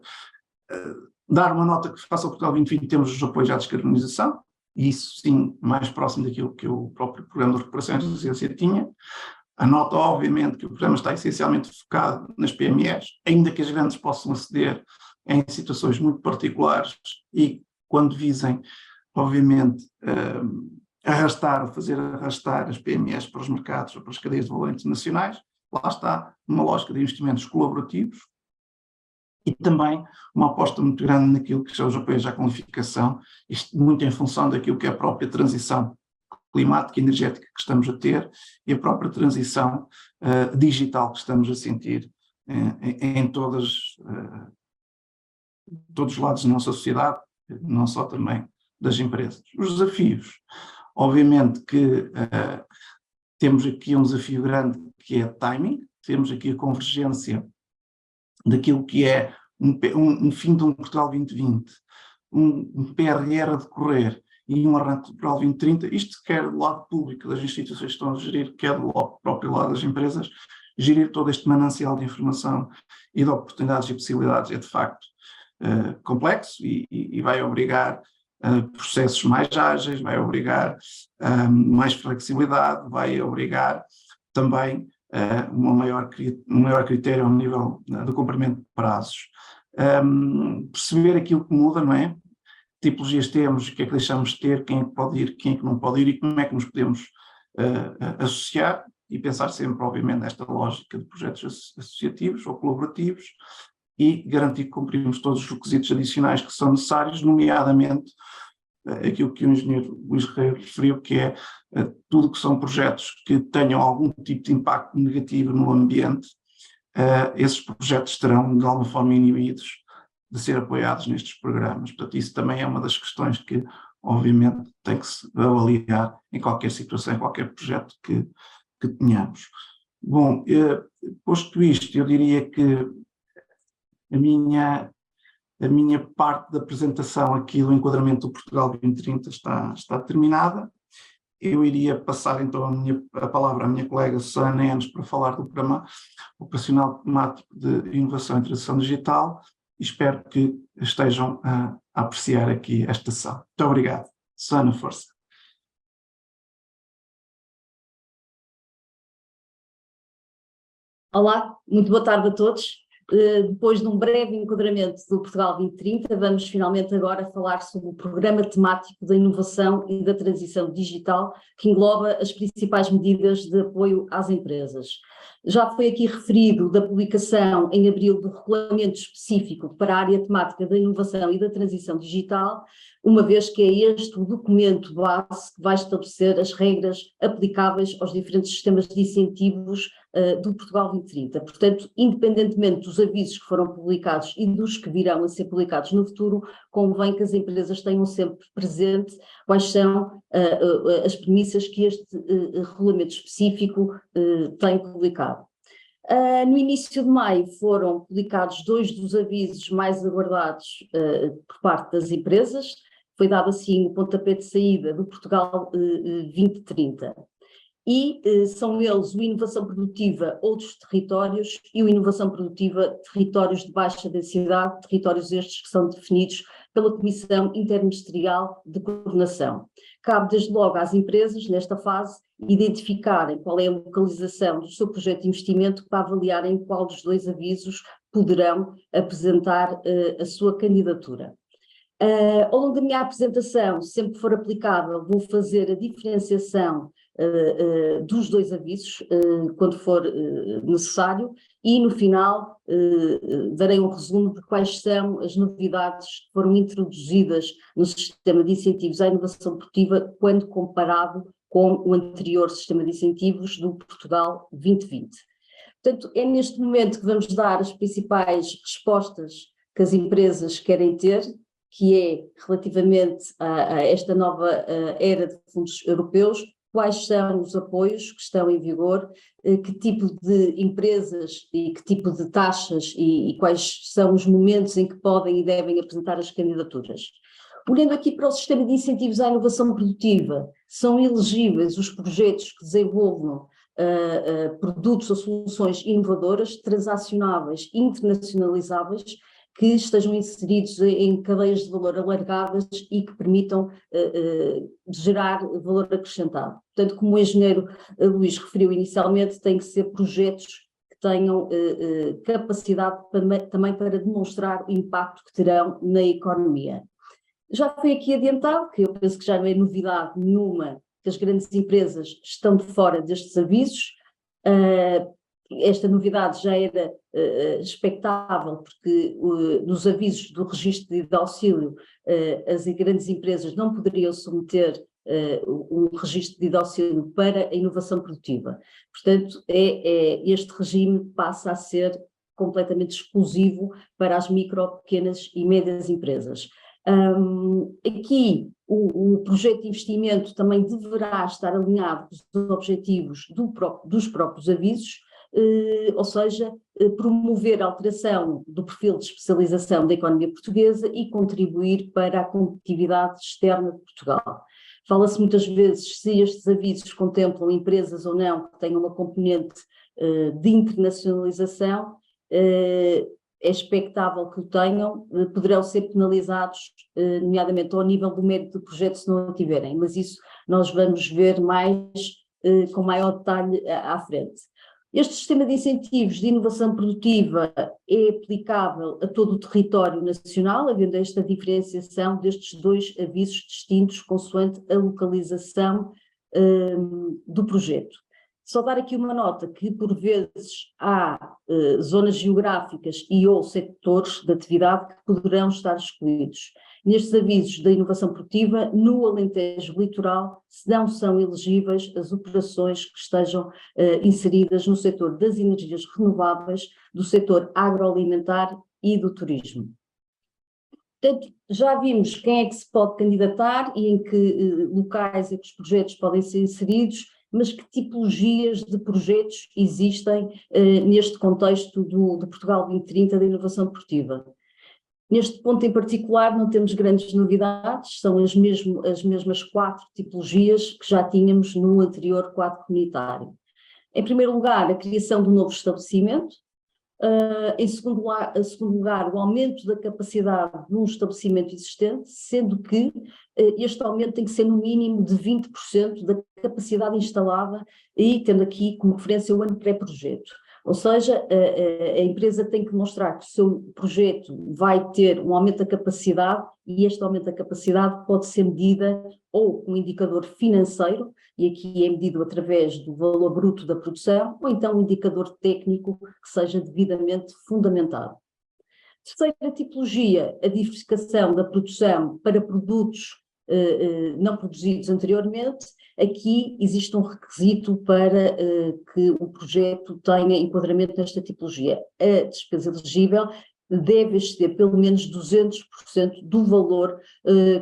dar uma nota que faça ao Portugal 2020, temos os apoios à descarbonização, e isso sim mais próximo daquilo que o próprio Programa de Recuperação e Resiliência tinha. A nota, obviamente, que o programa está essencialmente focado nas PMEs, ainda que as grandes possam aceder em situações muito particulares e quando visem, obviamente, fazer arrastar as PMEs para os mercados ou para as cadeias de valor internacionais. Lá está uma lógica de investimentos colaborativos e também uma aposta muito grande naquilo que são os apoios à qualificação, isto muito em função daquilo que é a própria transição climática e energética que estamos a ter e a própria transição digital que estamos a sentir em todos os lados da nossa sociedade, não só também das empresas. Os desafios, obviamente que temos aqui um desafio grande que é timing, temos aqui a convergência daquilo que é um fim de um Portugal 2020, um PRR a decorrer e um arranque do Portugal 2030, isto quer do lado público das instituições que estão a gerir, quer do próprio lado das empresas, gerir todo este manancial de informação e de oportunidades e possibilidades é de facto complexo e vai obrigar processos mais ágeis, vai obrigar mais flexibilidade, vai obrigar também um maior critério ao nível do cumprimento de prazos. Perceber aquilo que muda, não é? Tipologias temos, o que é que deixamos de ter, quem é que pode ir, quem é que não pode ir e como é que nos podemos associar e pensar sempre, obviamente, nesta lógica de projetos associativos ou colaborativos e garantir que cumprimos todos os requisitos adicionais que são necessários, nomeadamente aquilo que o engenheiro Luís Guerreiro referiu, que é tudo que são projetos que tenham algum tipo de impacto negativo no ambiente, esses projetos estarão de alguma forma inibidos de ser apoiados nestes programas. Portanto, isso também é uma das questões que, obviamente, tem que se avaliar em qualquer situação, em qualquer projeto que tenhamos. Bom, posto isto, eu diria que a minha parte da apresentação aqui do enquadramento do Portugal 2030 está terminada. Eu iria passar então a palavra à minha colega Susana Enes para falar do Programa Operacional Temático de Inovação e Transição Digital e espero que estejam a apreciar aqui esta sessão. Muito obrigado. Susana, força. Olá, muito boa tarde a todos. Depois de um breve enquadramento do Portugal 2030, vamos finalmente agora falar sobre o Programa Temático da Inovação e da Transição Digital, que engloba as principais medidas de apoio às empresas. Já foi aqui referido da publicação em abril do regulamento específico para a área temática da inovação e da transição digital, uma vez que é este o documento base que vai estabelecer as regras aplicáveis aos diferentes sistemas de incentivos do Portugal 2030. Portanto, independentemente dos avisos que foram publicados e dos que virão a ser publicados no futuro, convém que as empresas tenham sempre presente quais são as premissas que este regulamento específico tem publicado. No início de maio foram publicados 2 dos avisos mais aguardados por parte das empresas. Foi dado assim o pontapé de saída do Portugal 2030. E são eles o Inovação Produtiva Outros Territórios e o Inovação Produtiva Territórios de Baixa Densidade, territórios estes que são definidos pela Comissão Interministerial de Coordenação. Cabe desde logo às empresas, nesta fase, identificarem qual é a localização do seu projeto de investimento para avaliarem qual dos 2 avisos poderão apresentar a sua candidatura. Ao longo da minha apresentação, sempre que for aplicável, vou fazer a diferenciação dos 2 avisos, quando for necessário, e no final darei um resumo de quais são as novidades que foram introduzidas no sistema de incentivos à inovação produtiva quando comparado com o anterior sistema de incentivos do Portugal 2020. Portanto, é neste momento que vamos dar as principais respostas que as empresas querem ter, que é relativamente a esta nova era de fundos europeus, quais são os apoios que estão em vigor, que tipo de empresas e que tipo de taxas e quais são os momentos em que podem e devem apresentar as candidaturas. Olhando aqui para o sistema de incentivos à inovação produtiva, são elegíveis os projetos que desenvolvam produtos ou soluções inovadoras, transacionáveis, internacionalizáveis, que estejam inseridos em cadeias de valor alargadas e que permitam gerar valor acrescentado. Portanto, como o engenheiro Luís referiu inicialmente, tem que ser projetos que tenham capacidade também para demonstrar o impacto que terão na economia. Já foi aqui adiantado, que eu penso que já não é novidade nenhuma, que as grandes empresas estão de fora destes avisos. Esta novidade já era expectável, porque nos avisos do registro de auxílio as grandes empresas não poderiam submeter um registro de auxílio para a inovação produtiva. Portanto, este regime passa a ser completamente exclusivo para as micro, pequenas e médias empresas. Aqui o projeto de investimento também deverá estar alinhado com os objetivos dos próprios avisos, ou seja, promover a alteração do perfil de especialização da economia portuguesa e contribuir para a competitividade externa de Portugal. Fala-se muitas vezes se estes avisos contemplam empresas ou não que tenham uma componente de internacionalização. É expectável que o tenham, poderão ser penalizados, nomeadamente ao nível do mérito do projeto, se não o tiverem, mas isso nós vamos ver com maior detalhe à frente. Este sistema de incentivos de inovação produtiva é aplicável a todo o território nacional, havendo esta diferenciação destes 2 avisos distintos consoante a localização do projeto. Só dar aqui uma nota que, por vezes, há zonas geográficas e ou setores de atividade que poderão estar excluídos. Nestes avisos da inovação produtiva, no Alentejo Litoral, não são elegíveis as operações que estejam inseridas no setor das energias renováveis, do setor agroalimentar e do turismo. Portanto, já vimos quem é que se pode candidatar e em que locais é que os projetos podem ser inseridos, mas que tipologias de projetos existem neste contexto do Portugal 2030 da inovação produtiva. Neste ponto em particular não temos grandes novidades, são as mesmas 4 tipologias que já tínhamos no anterior quadro comunitário. Em primeiro lugar, a criação de um novo estabelecimento. Em segundo lugar, o aumento da capacidade de um estabelecimento existente, sendo que este aumento tem que ser no mínimo de 20% da capacidade instalada e tendo aqui como referência o ano pré-projeto. Ou seja, a empresa tem que demonstrar que o seu projeto vai ter um aumento da capacidade e este aumento da capacidade pode ser medida ou com um indicador financeiro, e aqui é medido através do valor bruto da produção, ou então um indicador técnico que seja devidamente fundamentado. Terceira tipologia, a diversificação da produção para produtos não produzidos anteriormente, aqui existe um requisito para que o projeto tenha enquadramento nesta tipologia. A despesa elegível deve exceder pelo menos 200% do valor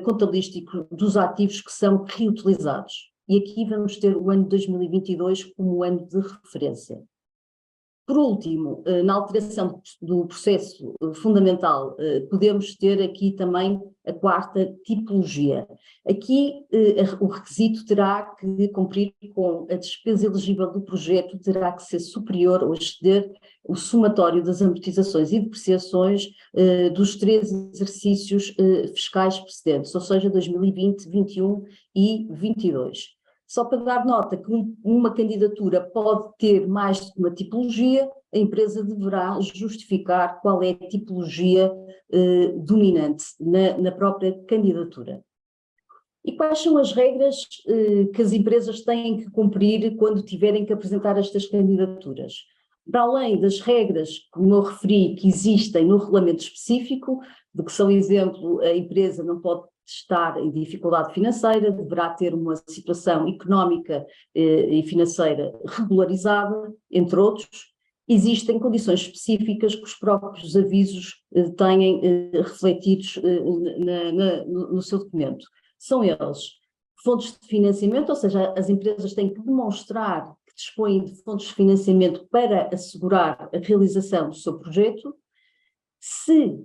contabilístico dos ativos que são reutilizados. E aqui vamos ter o ano de 2022 como ano de referência. Por último, na alteração do processo fundamental, podemos ter aqui também a quarta tipologia. Aqui o requisito terá que cumprir com a despesa elegível do projeto, terá que ser superior ou exceder o somatório das amortizações e depreciações dos 3 exercícios fiscais precedentes, ou seja, 2020, 21 e 22. Só para dar nota que uma candidatura pode ter mais de uma tipologia, a empresa deverá justificar qual é a tipologia dominante na própria candidatura. E quais são as regras que as empresas têm que cumprir quando tiverem que apresentar estas candidaturas? Para além das regras, como eu referi, que existem no regulamento específico, de que são exemplo, a empresa não pode estar em dificuldade financeira, deverá ter uma situação económica e financeira regularizada, entre outros. Existem condições específicas que os próprios avisos têm refletidos no seu documento. São eles fontes de financiamento, ou seja, as empresas têm que demonstrar que dispõem de fontes de financiamento para assegurar a realização do seu projeto. Se,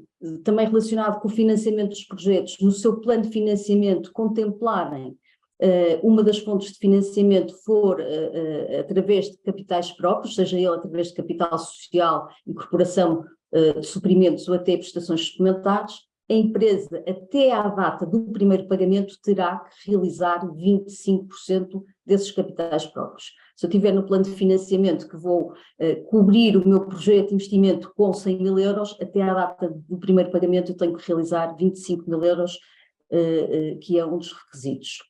também relacionado com o financiamento dos projetos, no seu plano de financiamento contemplarem uma das fontes de financiamento for através de capitais próprios, seja ele através de capital social, incorporação de suprimentos ou até prestações suplementares, a empresa, até à data do primeiro pagamento, terá que realizar 25% desses capitais próprios. Se eu tiver no plano de financiamento que vou cobrir o meu projeto de investimento com 100 mil euros, até à data do primeiro pagamento eu tenho que realizar 25 mil euros, que é um dos requisitos.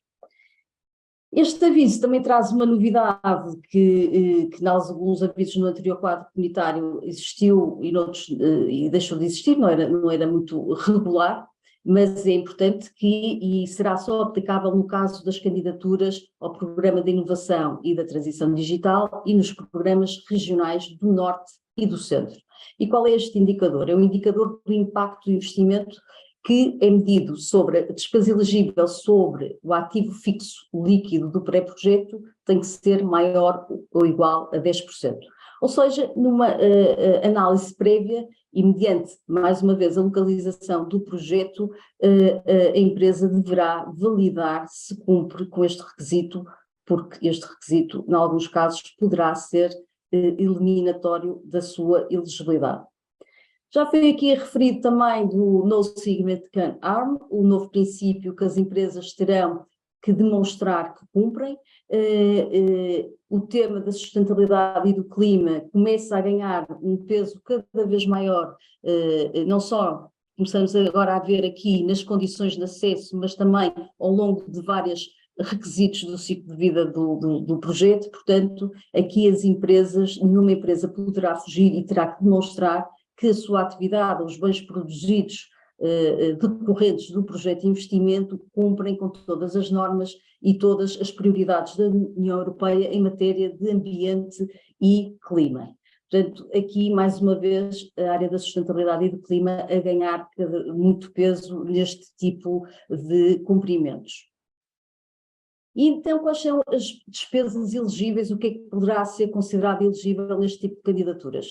Este aviso também traz uma novidade que em alguns avisos no anterior quadro comunitário existiu e noutros e deixou de existir, não era muito regular, mas é importante e será só aplicável no caso das candidaturas ao Programa de Inovação e da Transição Digital e nos programas regionais do Norte e do Centro. E qual é este indicador? É um indicador do impacto do investimento que é medido sobre a despesa elegível sobre o ativo fixo líquido do pré-projeto, tem que ser maior ou igual a 10%. Ou seja, numa análise prévia e mediante, mais uma vez, a localização do projeto, a empresa deverá validar se cumpre com este requisito, porque este requisito, em alguns casos, poderá ser eliminatório da sua elegibilidade. Já foi aqui referido também do No Significant Harm, o novo princípio que as empresas terão que demonstrar que cumprem. O tema da sustentabilidade e do clima começa a ganhar um peso cada vez maior, não só começamos agora a ver aqui nas condições de acesso, mas também ao longo de vários requisitos do ciclo de vida do projeto. Portanto, aqui as empresas, nenhuma empresa poderá fugir e terá que demonstrar que a sua atividade, os bens produzidos decorrentes do projeto de investimento cumprem com todas as normas e todas as prioridades da União Europeia em matéria de ambiente e clima. Portanto, aqui, mais uma vez, a área da sustentabilidade e do clima a ganhar muito peso neste tipo de cumprimentos. E então, quais são as despesas elegíveis, o que é que poderá ser considerado elegível neste tipo de candidaturas?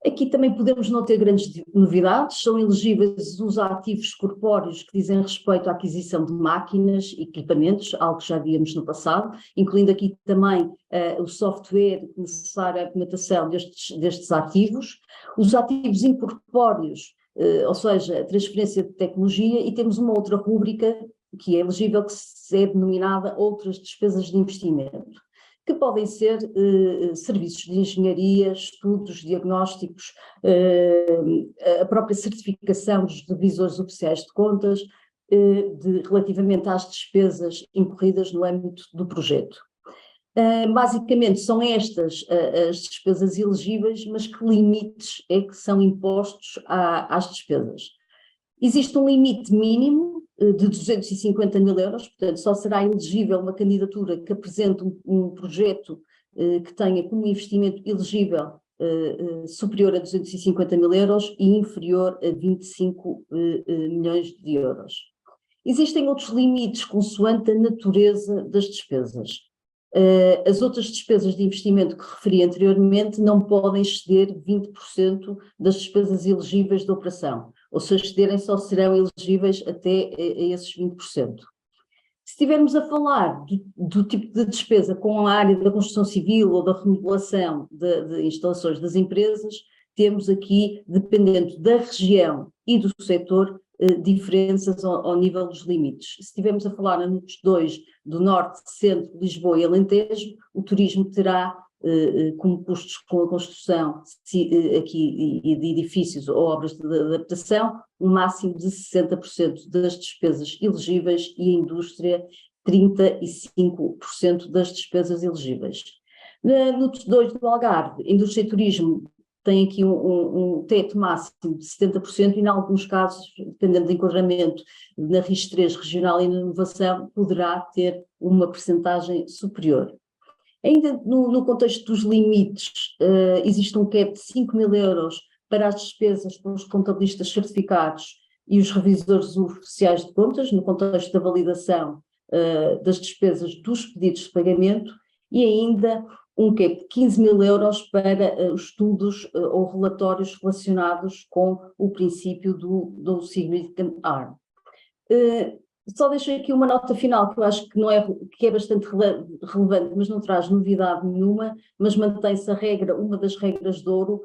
Aqui também podemos não ter grandes novidades, são elegíveis os ativos corpóreos que dizem respeito à aquisição de máquinas e equipamentos, algo que já víamos no passado, incluindo aqui também o software necessário à implementação destes ativos, os ativos incorpóreos, ou seja, a transferência de tecnologia, e temos uma outra rúbrica que é elegível, que é denominada outras despesas de investimento, que podem ser serviços de engenharia, estudos, diagnósticos, a própria certificação dos revisores oficiais de contas, relativamente às despesas incorridas no âmbito do projeto. Basicamente são estas as despesas elegíveis, mas que limites é que são impostos às despesas? Existe um limite mínimo de 250 mil euros, portanto só será elegível uma candidatura que apresente um projeto que tenha como investimento elegível superior a 250 mil euros e inferior a 25 milhões de euros. Existem outros limites consoante a natureza das despesas. As outras despesas de investimento que referi anteriormente não podem exceder 20% das despesas elegíveis da operação, ou se excederem só serão elegíveis até a esses 20%. Se estivermos a falar do tipo de despesa com a área da construção civil ou da remodelação de instalações das empresas, temos aqui, dependendo da região e do setor, diferenças ao nível dos limites. Se estivermos a falar no NUTS 2 do Norte, Centro, Lisboa e Alentejo, o turismo terá como custos com a construção aqui de edifícios ou obras de adaptação, um máximo de 60% das despesas elegíveis e a indústria 35% das despesas elegíveis. No NUTS 2 do Algarve, indústria e turismo tem aqui um teto máximo de 70% e, em alguns casos, dependendo do enquadramento na RIS3 regional e na inovação, poderá ter uma percentagem superior. Ainda no contexto dos limites, existe um cap de 5 mil euros para as despesas pelos contabilistas certificados e os revisores oficiais de contas, no contexto da validação das despesas dos pedidos de pagamento, e ainda um cap de 15 mil euros para estudos ou relatórios relacionados com o princípio do Significant Harm. Só deixo aqui uma nota final que eu acho que é bastante relevante, mas não traz novidade nenhuma, mas mantém-se uma das regras de ouro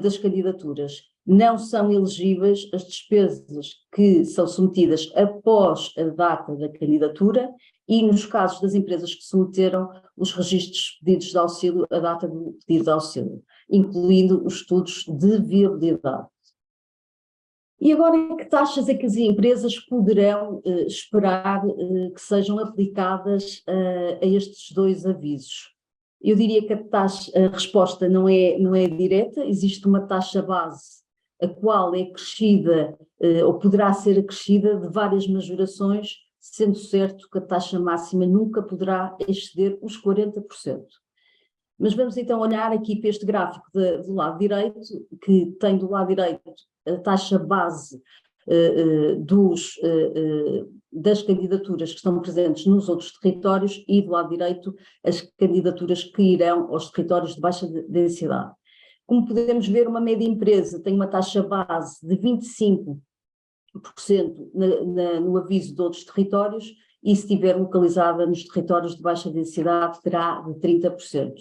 das candidaturas. Não são elegíveis as despesas que são submetidas após a data da candidatura e, nos casos das empresas que submeteram os registros de pedidos de auxílio, a data do pedido de auxílio, incluindo os estudos de viabilidade. E agora, que taxas é que as empresas poderão esperar que sejam aplicadas a estes dois avisos? Eu diria que a resposta não é direta, existe uma taxa base, a qual é acrescida, ou poderá ser acrescida de várias majorações, sendo certo que a taxa máxima nunca poderá exceder os 40%. Mas vamos então olhar aqui para este gráfico do lado direito, que tem do lado direito a taxa base das candidaturas que estão presentes nos outros territórios e do lado direito as candidaturas que irão aos territórios de baixa densidade. Como podemos ver, uma média empresa tem uma taxa base de 25% no aviso de outros territórios e, se estiver localizada nos territórios de baixa densidade, terá de 30%.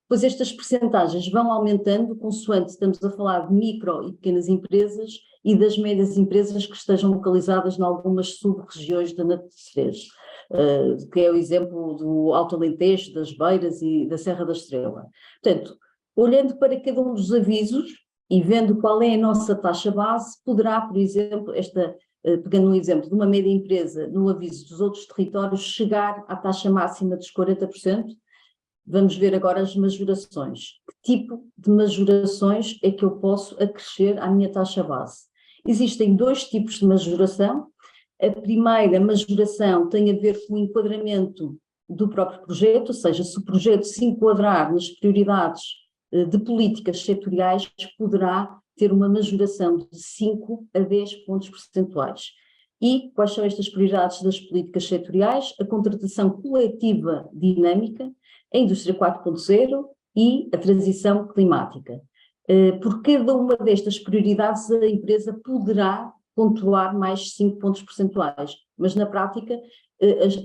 Pois estas percentagens vão aumentando consoante estamos a falar de micro e pequenas empresas e das médias empresas que estejam localizadas em algumas sub-regiões da NUTS 3, que é o exemplo do Alto Alentejo, das Beiras e da Serra da Estrela. Portanto, olhando para cada um dos avisos e vendo qual é a nossa taxa base, poderá, por exemplo, pegando um exemplo de uma média empresa no aviso dos outros territórios, chegar à taxa máxima dos 40%. Vamos ver agora as majorações. Que tipo de majorações é que eu posso acrescer à minha taxa base? Existem dois tipos de majoração. A primeira majoração tem a ver com o enquadramento do próprio projeto, ou seja, se o projeto se enquadrar nas prioridades de políticas setoriais, poderá ter uma majoração de 5 a 10 pontos percentuais. E quais são estas prioridades das políticas setoriais? A contratação coletiva dinâmica, a indústria 4.0 e a transição climática. Por cada uma destas prioridades, a empresa poderá pontuar mais 5 pontos percentuais, mas na prática,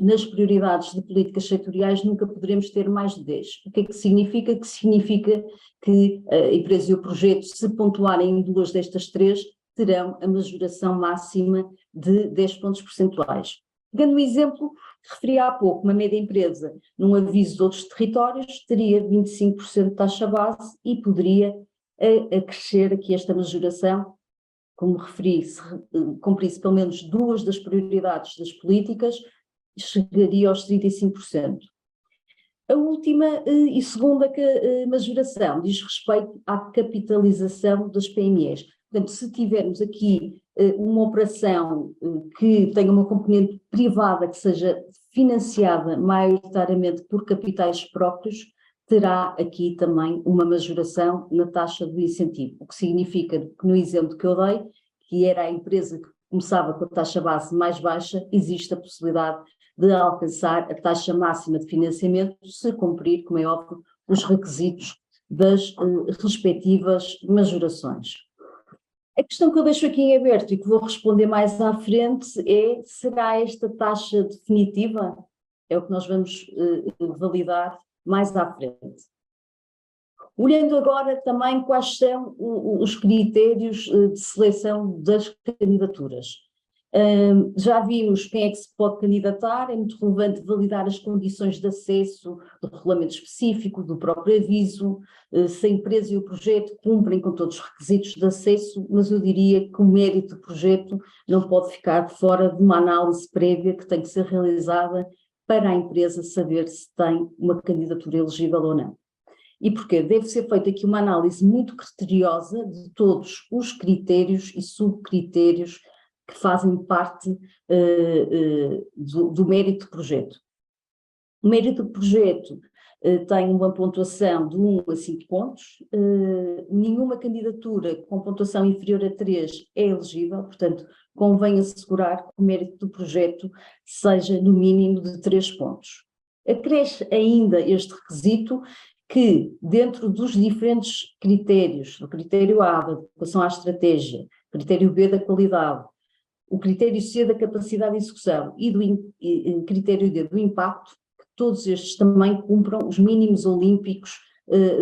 nas prioridades de políticas setoriais, nunca poderemos ter mais de 10. O que é que significa? Que significa que a empresa e o projeto, se pontuarem em duas destas três, terão a majoração máxima de 10 pontos percentuais. Pegando o exemplo que referi há pouco, uma média empresa, num aviso de outros territórios, teria 25% de taxa base e poderia acrescer aqui esta majoração, como referi, se cumprisse pelo menos duas das prioridades das políticas, chegaria aos 35%. A última e segunda majoração diz respeito à capitalização das PMEs. Portanto, se tivermos aqui uma operação que tenha uma componente privada que seja financiada maioritariamente por capitais próprios, terá aqui também uma majoração na taxa do incentivo, o que significa que no exemplo que eu dei, que era a empresa que começava com a taxa base mais baixa, existe a possibilidade de alcançar a taxa máxima de financiamento se cumprir, como é óbvio, os requisitos das respectivas majorações. A questão que eu deixo aqui em aberto e que vou responder mais à frente é: será esta taxa definitiva? É o que nós vamos validar mais à frente. Olhando agora também quais são os critérios de seleção das candidaturas. Já vimos quem é que se pode candidatar, é muito relevante validar as condições de acesso do regulamento específico, do próprio aviso, se a empresa e o projeto cumprem com todos os requisitos de acesso, mas eu diria que o mérito do projeto não pode ficar fora de uma análise prévia que tem que ser realizada para a empresa saber se tem uma candidatura elegível ou não. E porquê? Deve ser feita aqui uma análise muito criteriosa de todos os critérios e subcritérios que fazem parte do mérito do projeto. O mérito do projeto tem uma pontuação de 1 a 5 pontos, nenhuma candidatura com pontuação inferior a 3 é elegível, portanto, convém assegurar que o mérito do projeto seja no mínimo de 3 pontos. Acresce ainda este requisito que, dentro dos diferentes critérios, do critério A da adequação à estratégia, critério B da qualidade, o critério C da capacidade de execução e do critério D do impacto, que todos estes também cumpram os mínimos olímpicos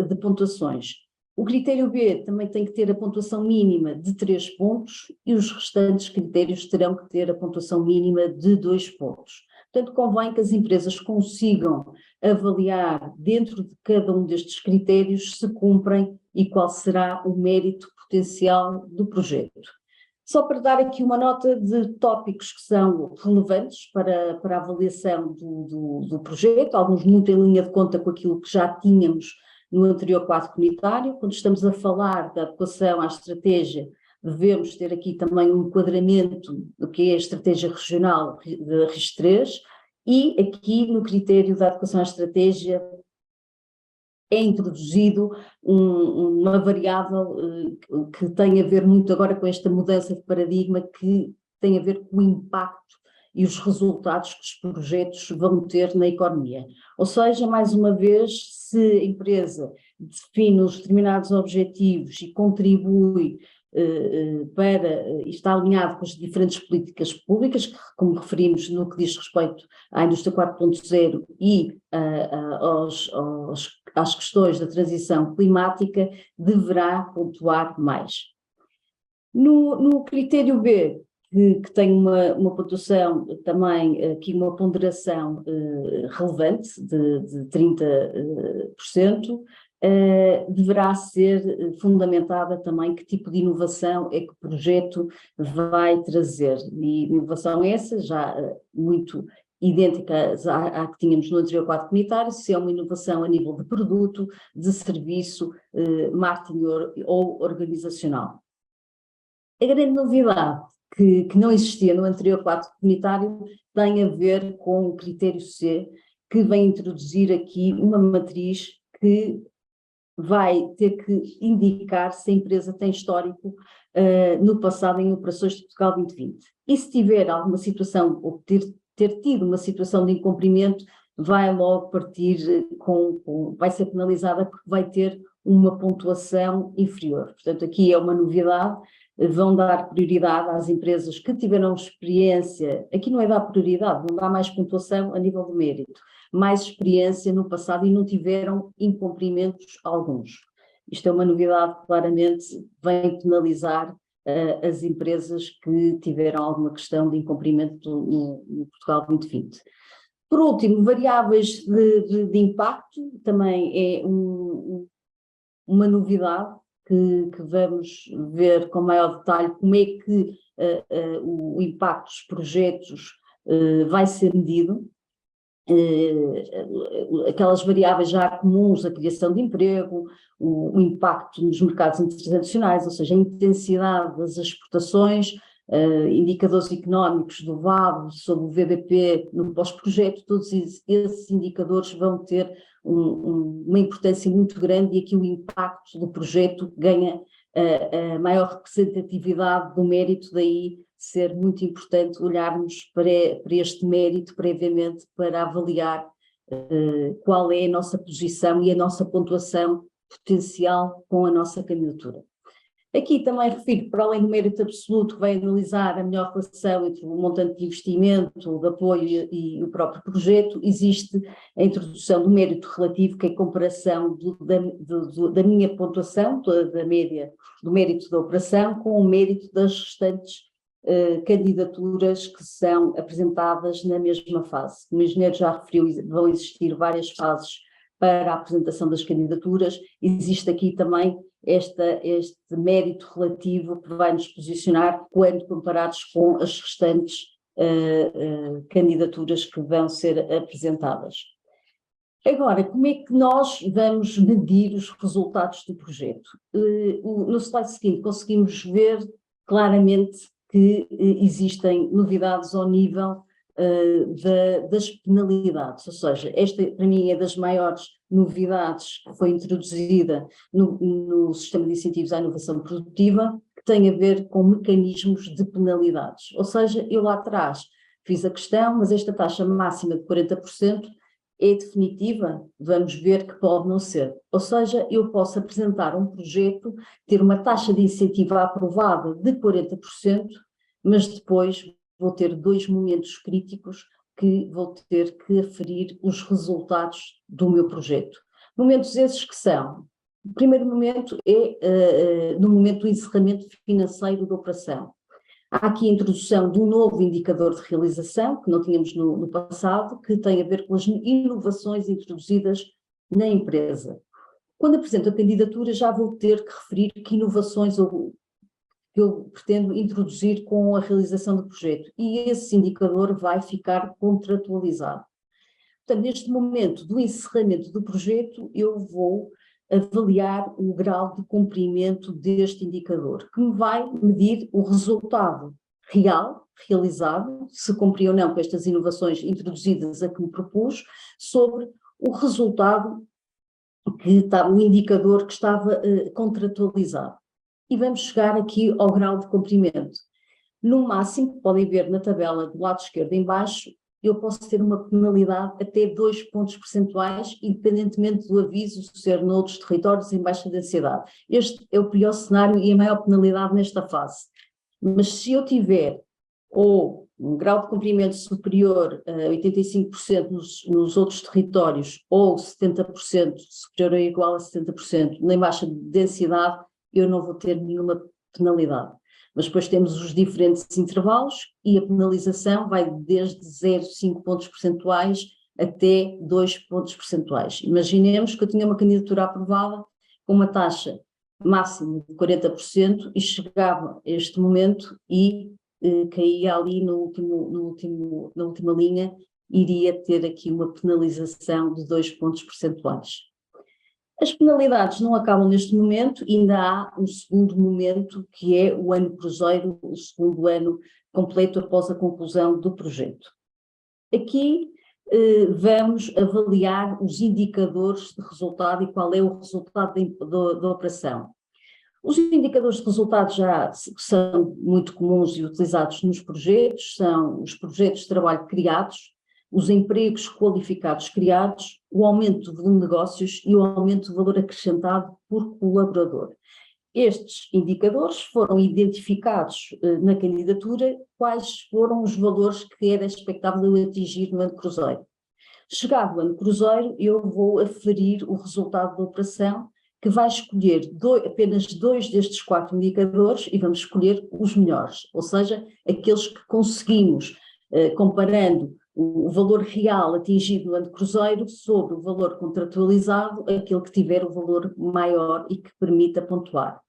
de pontuações. O critério B também tem que ter a pontuação mínima de 3 pontos e os restantes critérios terão que ter a pontuação mínima de 2 pontos. Portanto, convém que as empresas consigam avaliar dentro de cada um destes critérios se cumprem e qual será o mérito potencial do projeto. Só para dar aqui uma nota de tópicos que são relevantes para a avaliação do projeto, alguns muito em linha de conta com aquilo que já tínhamos no anterior quadro comunitário. Quando estamos a falar da adequação à estratégia, devemos ter aqui também um enquadramento do que é a estratégia regional de RIS3, e aqui no critério da adequação à estratégia é introduzido uma variável que tem a ver muito agora com esta mudança de paradigma, que tem a ver com o impacto e os resultados que os projetos vão ter na economia. Ou seja, mais uma vez, se a empresa define os determinados objetivos e contribui e está alinhado com as diferentes políticas públicas, como referimos no que diz respeito à indústria 4.0 e às questões da transição climática, deverá pontuar mais. No critério B, que tem uma pontuação também, aqui uma ponderação relevante de 30%, deverá ser fundamentada também que tipo de inovação é que o projeto vai trazer. E inovação essa já muito idêntica à que tínhamos no anterior quadro comunitário, se é uma inovação a nível de produto, de serviço, marketing ou organizacional. A grande novidade que não existia no anterior quadro comunitário tem a ver com o critério C, que vem introduzir aqui uma matriz que vai ter que indicar se a empresa tem histórico no passado em operações de Portugal 2020. E se tiver alguma situação, ou ter tido uma situação de incumprimento, vai logo partir vai ser penalizada porque vai ter uma pontuação inferior. Portanto, aqui é uma novidade, vão dar prioridade às empresas que tiveram experiência, aqui não é dar prioridade, vão dar mais pontuação a nível de mérito, mais experiência no passado e não tiveram incumprimentos alguns. Isto é uma novidade, claramente, vem penalizar as empresas que tiveram alguma questão de incumprimento no Portugal 2020. Por último, variáveis de impacto, também é uma novidade que vamos ver com maior detalhe como é que o impacto dos projetos vai ser medido. Aquelas variáveis já comuns, a criação de emprego, o impacto nos mercados internacionais, ou seja, a intensidade das exportações, indicadores económicos do VAB, sobre o VBP no pós-projeto, todos esses indicadores vão ter uma importância muito grande e aqui o impacto do projeto ganha a maior representatividade do mérito, daí ser muito importante olharmos para este mérito previamente para avaliar qual é a nossa posição e a nossa pontuação potencial com a nossa candidatura. Aqui também refiro, para além do mérito absoluto, que vai analisar a melhor relação entre o montante de investimento, de apoio e o próprio projeto, existe a introdução do mérito relativo, que é a comparação da minha pontuação, da média do mérito da operação, com o mérito das restantes candidaturas que são apresentadas na mesma fase. Como o engenheiro já referiu, vão existir várias fases para a apresentação das candidaturas, existe aqui também este mérito relativo que vai nos posicionar quando comparados com as restantes candidaturas que vão ser apresentadas. Agora, como é que nós vamos medir os resultados do projeto? No slide seguinte conseguimos ver claramente que existem novidades ao nível das penalidades, ou seja, esta para mim é das maiores novidades que foi introduzida no sistema de incentivos à inovação produtiva, que tem a ver com mecanismos de penalidades, ou seja, eu lá atrás fiz a questão, mas esta taxa máxima de 40% é definitiva? Vamos ver que pode não ser, ou seja, eu posso apresentar um projeto, ter uma taxa de incentivo aprovada de 40%, mas depois vou ter dois momentos críticos que vou ter que aferir os resultados do meu projeto. Momentos esses que são, o primeiro momento é no momento do encerramento financeiro da operação. Há aqui a introdução de um novo indicador de realização, que não tínhamos no passado, que tem a ver com as inovações introduzidas na empresa. Quando apresento a candidatura já vou ter que referir que inovações eu pretendo introduzir com a realização do projeto e esse indicador vai ficar contratualizado. Portanto, neste momento do encerramento do projeto, eu vou avaliar o grau de cumprimento deste indicador, que me vai medir o resultado real, realizado, se cumpri ou não com estas inovações introduzidas a que me propus, sobre o resultado o indicador que estava contratualizado. E vamos chegar aqui ao grau de cumprimento. No máximo, podem ver na tabela do lado esquerdo em baixo, eu posso ter uma penalidade até 2 pontos percentuais, independentemente do aviso ser noutros territórios em baixa densidade. Este é o pior cenário e a maior penalidade nesta fase. Mas se eu tiver ou um grau de cumprimento superior a 85% nos outros territórios ou 70%, superior ou igual a 70% em baixa densidade, eu não vou ter nenhuma penalidade. Mas depois temos os diferentes intervalos e a penalização vai desde 0,5 pontos percentuais até 2 pontos percentuais. Imaginemos que eu tinha uma candidatura aprovada com uma taxa máxima de 40% e chegava a este momento e caía ali na última linha, iria ter aqui uma penalização de 2 pontos percentuais. As penalidades não acabam neste momento, ainda há um segundo momento que é o ano cruzeiro, o segundo ano completo após a conclusão do projeto. Aqui vamos avaliar os indicadores de resultado e qual é o resultado da operação. Os indicadores de resultado já são muito comuns e utilizados nos projetos, são os projetos de trabalho criados, os empregos qualificados criados, o aumento de negócios e o aumento de valor acrescentado por colaborador. Estes indicadores foram identificados na candidatura, quais foram os valores que era expectável eu atingir no ano cruzeiro. Chegado o ano cruzeiro, eu vou aferir o resultado da operação, que vai escolher apenas 2 destes 4 indicadores e vamos escolher os melhores, ou seja, aqueles que conseguimos, comparando o valor real atingido no ano cruzeiro sobre o valor contratualizado, aquele que tiver o valor maior e que permita pontuar.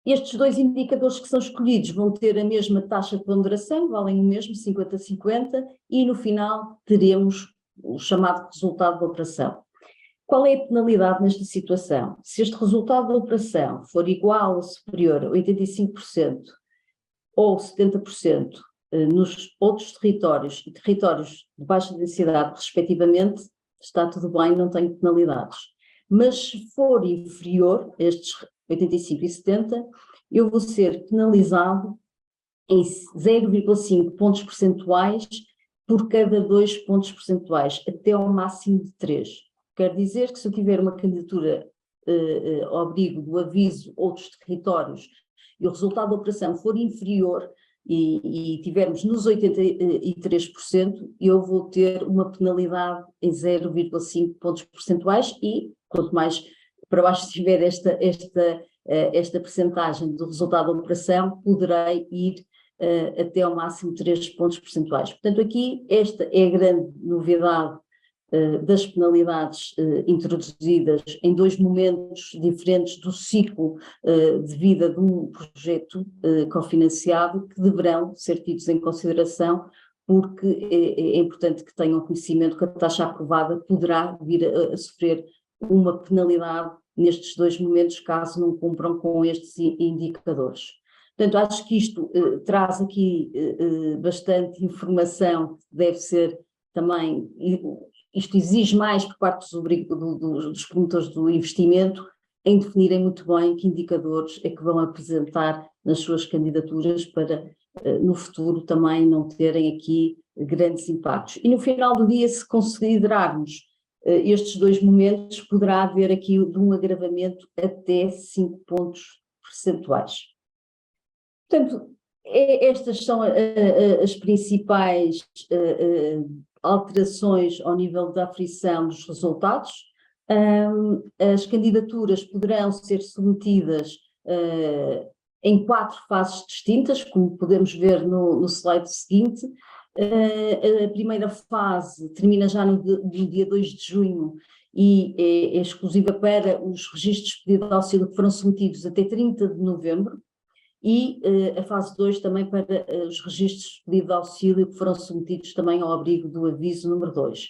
Estes 2 indicadores que são escolhidos vão ter a mesma taxa de ponderação, valem o mesmo, 50-50, e no final teremos o chamado resultado da operação. Qual é a penalidade nesta situação? Se este resultado da operação for igual ou superior a 85%, ou 70% nos outros territórios e territórios de baixa densidade, respectivamente, está tudo bem, não tenho penalidades. Mas se for inferior a estes 85 e 70, eu vou ser penalizado em 0,5 pontos percentuais por cada 2 pontos percentuais, até ao máximo de 3. Quer dizer que se eu tiver uma candidatura ao abrigo do aviso outros territórios e o resultado da operação for inferior e tivermos nos 83%, eu vou ter uma penalidade em 0,5 pontos percentuais e, quanto mais para baixo estiver esta percentagem do resultado da operação, poderei ir até ao máximo 3 pontos percentuais. Portanto, aqui esta é a grande novidade das penalidades introduzidas em 2 momentos diferentes do ciclo de vida de um projeto cofinanciado, que deverão ser tidos em consideração, porque é importante que tenham conhecimento que a taxa aprovada poderá vir a sofrer uma penalidade nestes 2 momentos, caso não cumpram com estes indicadores. Portanto, acho que isto traz aqui bastante informação que deve ser também. Isto exige mais por parte dos promotores do investimento em definirem muito bem que indicadores é que vão apresentar nas suas candidaturas para, no futuro, também não terem aqui grandes impactos. E no final do dia, se considerarmos estes 2 momentos, poderá haver aqui de um agravamento até 5 pontos percentuais. Portanto, estas são as principais alterações ao nível da aferição dos resultados. As candidaturas poderão ser submetidas em 4 fases distintas, como podemos ver no slide seguinte. A primeira fase termina já no dia 2 de junho e é exclusiva para os registros de pedido de auxílio que foram submetidos até 30 de novembro. E a fase 2 também para os registros de pedido de auxílio que foram submetidos também ao abrigo do aviso número 2.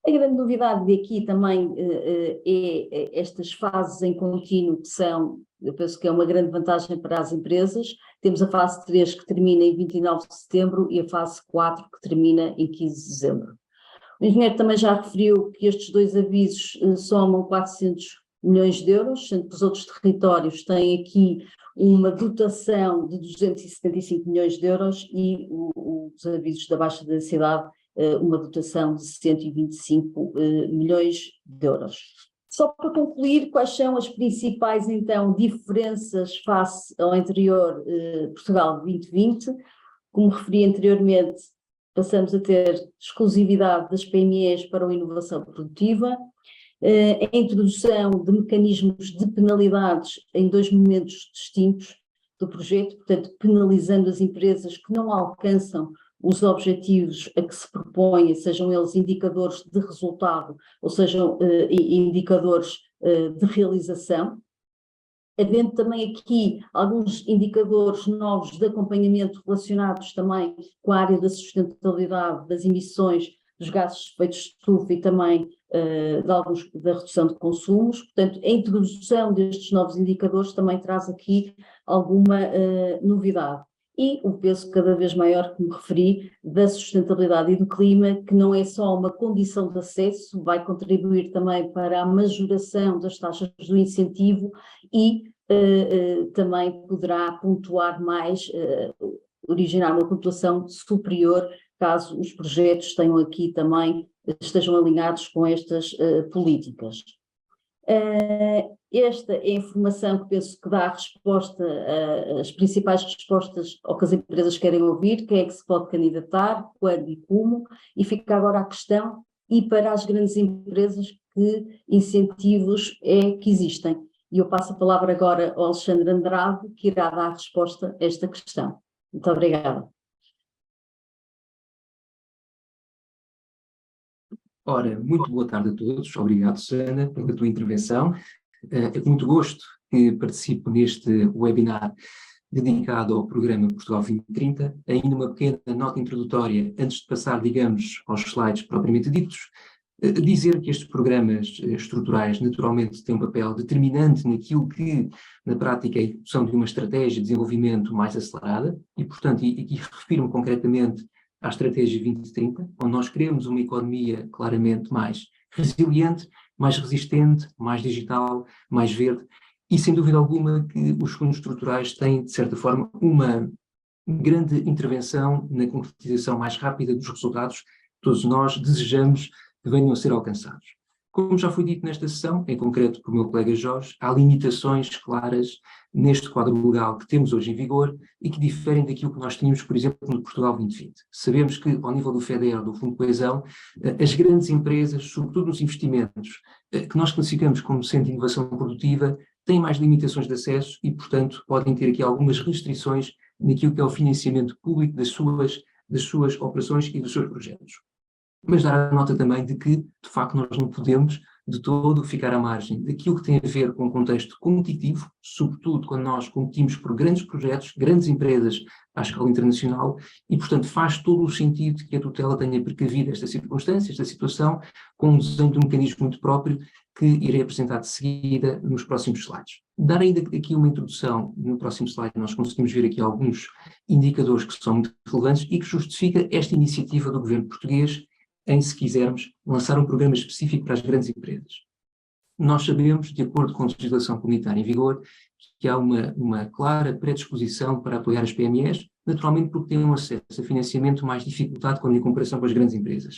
A grande novidade de aqui também é estas fases em contínuo, que são, eu penso que é uma grande vantagem para as empresas. Temos a fase 3 que termina em 29 de setembro e a fase 4 que termina em 15 de dezembro. O engenheiro também já referiu que estes 2 avisos somam 400 milhões de euros, sendo que os outros territórios têm aqui uma dotação de 275 milhões de euros e os avisos da baixa densidade uma dotação de 125 milhões de euros. Só para concluir, quais são as principais, então, diferenças face ao anterior Portugal 2020? Como referi anteriormente, passamos a ter exclusividade das PMEs para a inovação produtiva, a introdução de mecanismos de penalidades em 2 momentos distintos do projeto, portanto, penalizando as empresas que não alcançam os objetivos a que se propõem, sejam eles indicadores de resultado ou sejam indicadores de realização, havendo também aqui alguns indicadores novos de acompanhamento relacionados também com a área da sustentabilidade das emissões dos gases de efeito de estufa e também da redução de consumos. Portanto, a introdução destes novos indicadores também traz aqui alguma novidade. E o peso cada vez maior, como referi, da sustentabilidade e do clima, que não é só uma condição de acesso, vai contribuir também para a majoração das taxas do incentivo e também poderá pontuar mais, originar uma pontuação superior, caso os projetos tenham aqui também, estejam alinhados com estas políticas. Esta é a informação que penso que dá a resposta, as principais respostas ao que as empresas querem ouvir, quem é que se pode candidatar, quando e como, e fica agora a questão, e para as grandes empresas, que incentivos é que existem? E eu passo a palavra agora ao Alexandre Andrade, que irá dar a resposta a esta questão. Muito obrigada. Ora, muito boa tarde a todos. Obrigado, Susana, pela tua intervenção. É com muito gosto que participo neste webinar dedicado ao programa Portugal 2030. Ainda uma pequena nota introdutória, antes de passar, digamos, aos slides propriamente ditos. Dizer que estes programas estruturais naturalmente têm um papel determinante naquilo que, na prática, é a execução de uma estratégia de desenvolvimento mais acelerada e, portanto, aqui refiro-me concretamente à Estratégia 2030, onde nós queremos uma economia claramente mais resiliente, mais resistente, mais digital, mais verde e, sem dúvida alguma, que os fundos estruturais têm, de certa forma, uma grande intervenção na concretização mais rápida dos resultados que todos nós desejamos que venham a ser alcançados. Como já foi dito nesta sessão, em concreto pelo meu colega Jorge, há limitações claras neste quadro legal que temos hoje em vigor e que diferem daquilo que nós tínhamos, por exemplo, no Portugal 2020. Sabemos que, ao nível do FEDER, do Fundo de Coesão, as grandes empresas, sobretudo nos investimentos, que nós classificamos como sendo de inovação produtiva, têm mais limitações de acesso e, portanto, podem ter aqui algumas restrições naquilo que é o financiamento público das suas operações e dos seus projetos. Mas dar a nota também de que, de facto, nós não podemos de todo ficar à margem daquilo que tem a ver com o contexto competitivo, sobretudo quando nós competimos por grandes projetos, grandes empresas à escala internacional, e, portanto, faz todo o sentido que a tutela tenha precavido esta circunstância, esta situação, com um desenho de um mecanismo muito próprio que irei apresentar de seguida nos próximos slides. Dar ainda aqui uma introdução, no próximo slide nós conseguimos ver aqui alguns indicadores que são muito relevantes e que justifica esta iniciativa do governo português em, se quisermos, lançar um programa específico para as grandes empresas. Nós sabemos, de acordo com a legislação comunitária em vigor, que há uma clara predisposição para apoiar as PMEs, naturalmente porque têm um acesso a financiamento mais dificultado quando em comparação com as grandes empresas.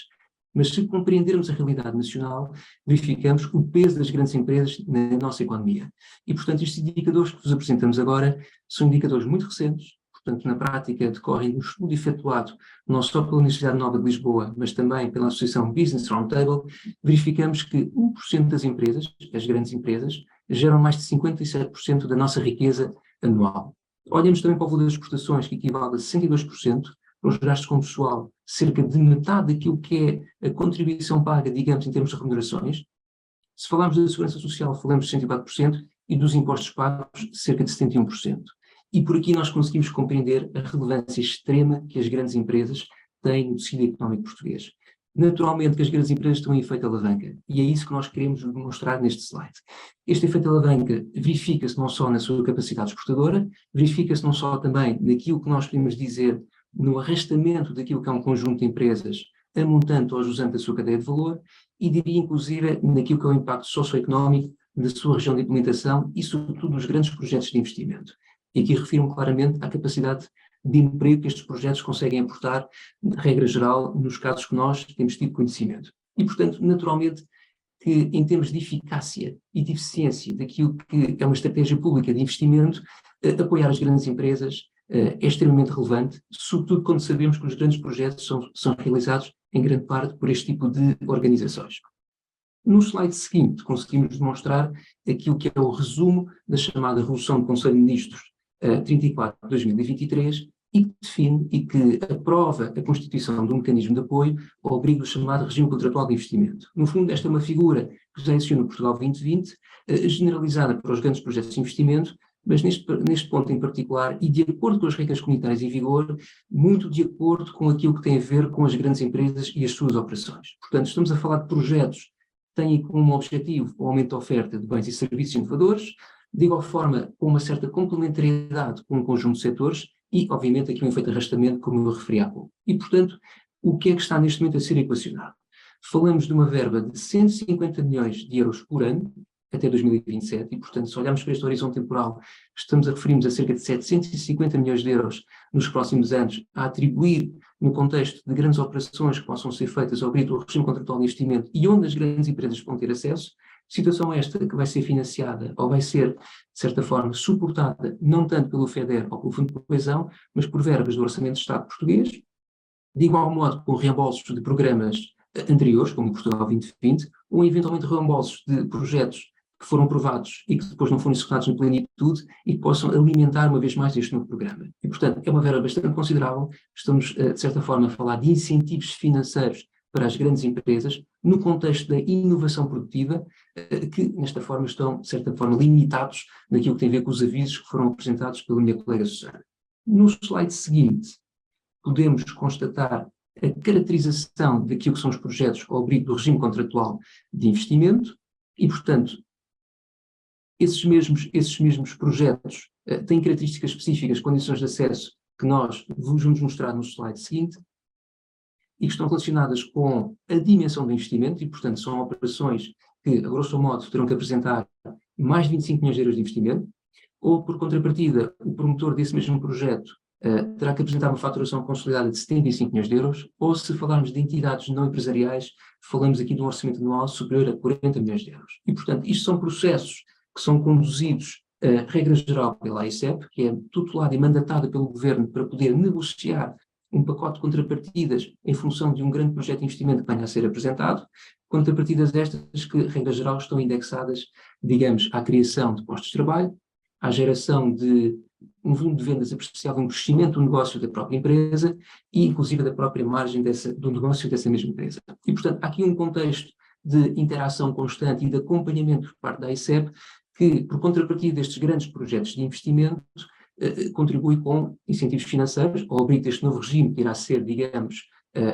Mas se compreendermos a realidade nacional, verificamos o peso das grandes empresas na nossa economia. E, portanto, estes indicadores que vos apresentamos agora são indicadores muito recentes. Portanto, na prática, decorrem de um estudo efetuado não só pela Universidade Nova de Lisboa, mas também pela Associação Business Roundtable. Verificamos que 1% das empresas, as grandes empresas, geram mais de 57% da nossa riqueza anual. Olhamos também para o valor das exportações, que equivale a 62%, para os gastos com pessoal, cerca de metade daquilo que é a contribuição paga, digamos, em termos de remunerações. Se falarmos da segurança social, falamos de 104%, e dos impostos pagos, cerca de 71%. E por aqui nós conseguimos compreender a relevância extrema que as grandes empresas têm no tecido económico português. Naturalmente que as grandes empresas têm um efeito alavanca, e é isso que nós queremos demonstrar neste slide. Este efeito alavanca verifica-se não só na sua capacidade exportadora, verifica-se não só também naquilo que nós podemos dizer no arrastamento daquilo que é um conjunto de empresas a montante ou jusante da sua cadeia de valor, e diria inclusive naquilo que é o impacto socioeconómico da sua região de implementação e sobretudo dos grandes projetos de investimento. E aqui refiro-me claramente à capacidade de emprego que estes projetos conseguem aportar, de regra geral, nos casos que nós temos tido conhecimento. E, portanto, naturalmente, que em termos de eficácia e de eficiência daquilo que é uma estratégia pública de investimento, apoiar as grandes empresas é extremamente relevante, sobretudo quando sabemos que os grandes projetos são realizados em grande parte por este tipo de organizações. No slide seguinte, conseguimos demonstrar aquilo que é o resumo da chamada Resolução do Conselho de Ministros 34 de 2023 e que define e que aprova a constituição de um mecanismo de apoio ao abrigo do chamado regime contratual de investimento. No fundo, esta é uma figura que já existiu no Portugal 2020, generalizada para os grandes projetos de investimento, mas neste ponto em particular, e de acordo com as regras comunitárias em vigor, muito de acordo com aquilo que tem a ver com as grandes empresas e as suas operações. Portanto, estamos a falar de projetos que têm como objetivo o aumento da oferta de bens e serviços inovadores, de igual forma com uma certa complementariedade com um conjunto de setores e, obviamente, aqui um efeito de arrastamento, como eu referi há pouco. E, portanto, o que é que está neste momento a ser equacionado? Falamos de uma verba de 150 milhões de euros por ano, até 2027, e, portanto, se olharmos para este horizonte temporal, estamos a referirmos a cerca de 750 milhões de euros nos próximos anos a atribuir no contexto de grandes operações que possam ser feitas ao abrigo do regime contratual de investimento e onde as grandes empresas vão ter acesso, situação esta que vai ser financiada ou vai ser, de certa forma, suportada não tanto pelo FEDER ou pelo Fundo de Coesão, mas por verbas do Orçamento de Estado português, de igual modo com reembolsos de programas anteriores, como o Portugal 2020, ou eventualmente reembolsos de projetos que foram aprovados e que depois não foram executados na plenitude e que possam alimentar uma vez mais este novo programa. E, portanto, é uma verba bastante considerável. Estamos, de certa forma, a falar de incentivos financeiros para as grandes empresas, no contexto da inovação produtiva, que, nesta forma, estão, de certa forma, limitados naquilo que tem a ver com os avisos que foram apresentados pela minha colega Susana. No slide seguinte, podemos constatar a caracterização daquilo que são os projetos ao abrigo do regime contratual de investimento e, portanto, esses mesmos projetos têm características específicas, condições de acesso que nós vos vamos mostrar no slide seguinte e que estão relacionadas com a dimensão do investimento e, portanto, são operações que, a grosso modo, terão que apresentar mais de 25 milhões de euros de investimento, ou, por contrapartida, o promotor desse mesmo projeto terá que apresentar uma faturação consolidada de 75 milhões de euros, ou, se falarmos de entidades não empresariais, falamos aqui de um orçamento anual superior a 40 milhões de euros. E, portanto, isto são processos que são conduzidos, regra geral, pela AICEP, que é tutelada e mandatada pelo Governo para poder negociar um pacote de contrapartidas em função de um grande projeto de investimento que venha a ser apresentado, contrapartidas estas que, regra geral, estão indexadas, digamos, à criação de postos de trabalho, à geração de um volume de vendas apreciável, um crescimento do negócio da própria empresa e, inclusive, da própria margem do negócio dessa mesma empresa. E, portanto, há aqui um contexto de interação constante e de acompanhamento por parte da AICEP que, por contrapartida destes grandes projetos de investimento, contribui com incentivos financeiros, ao abrigo deste novo regime que irá ser, digamos,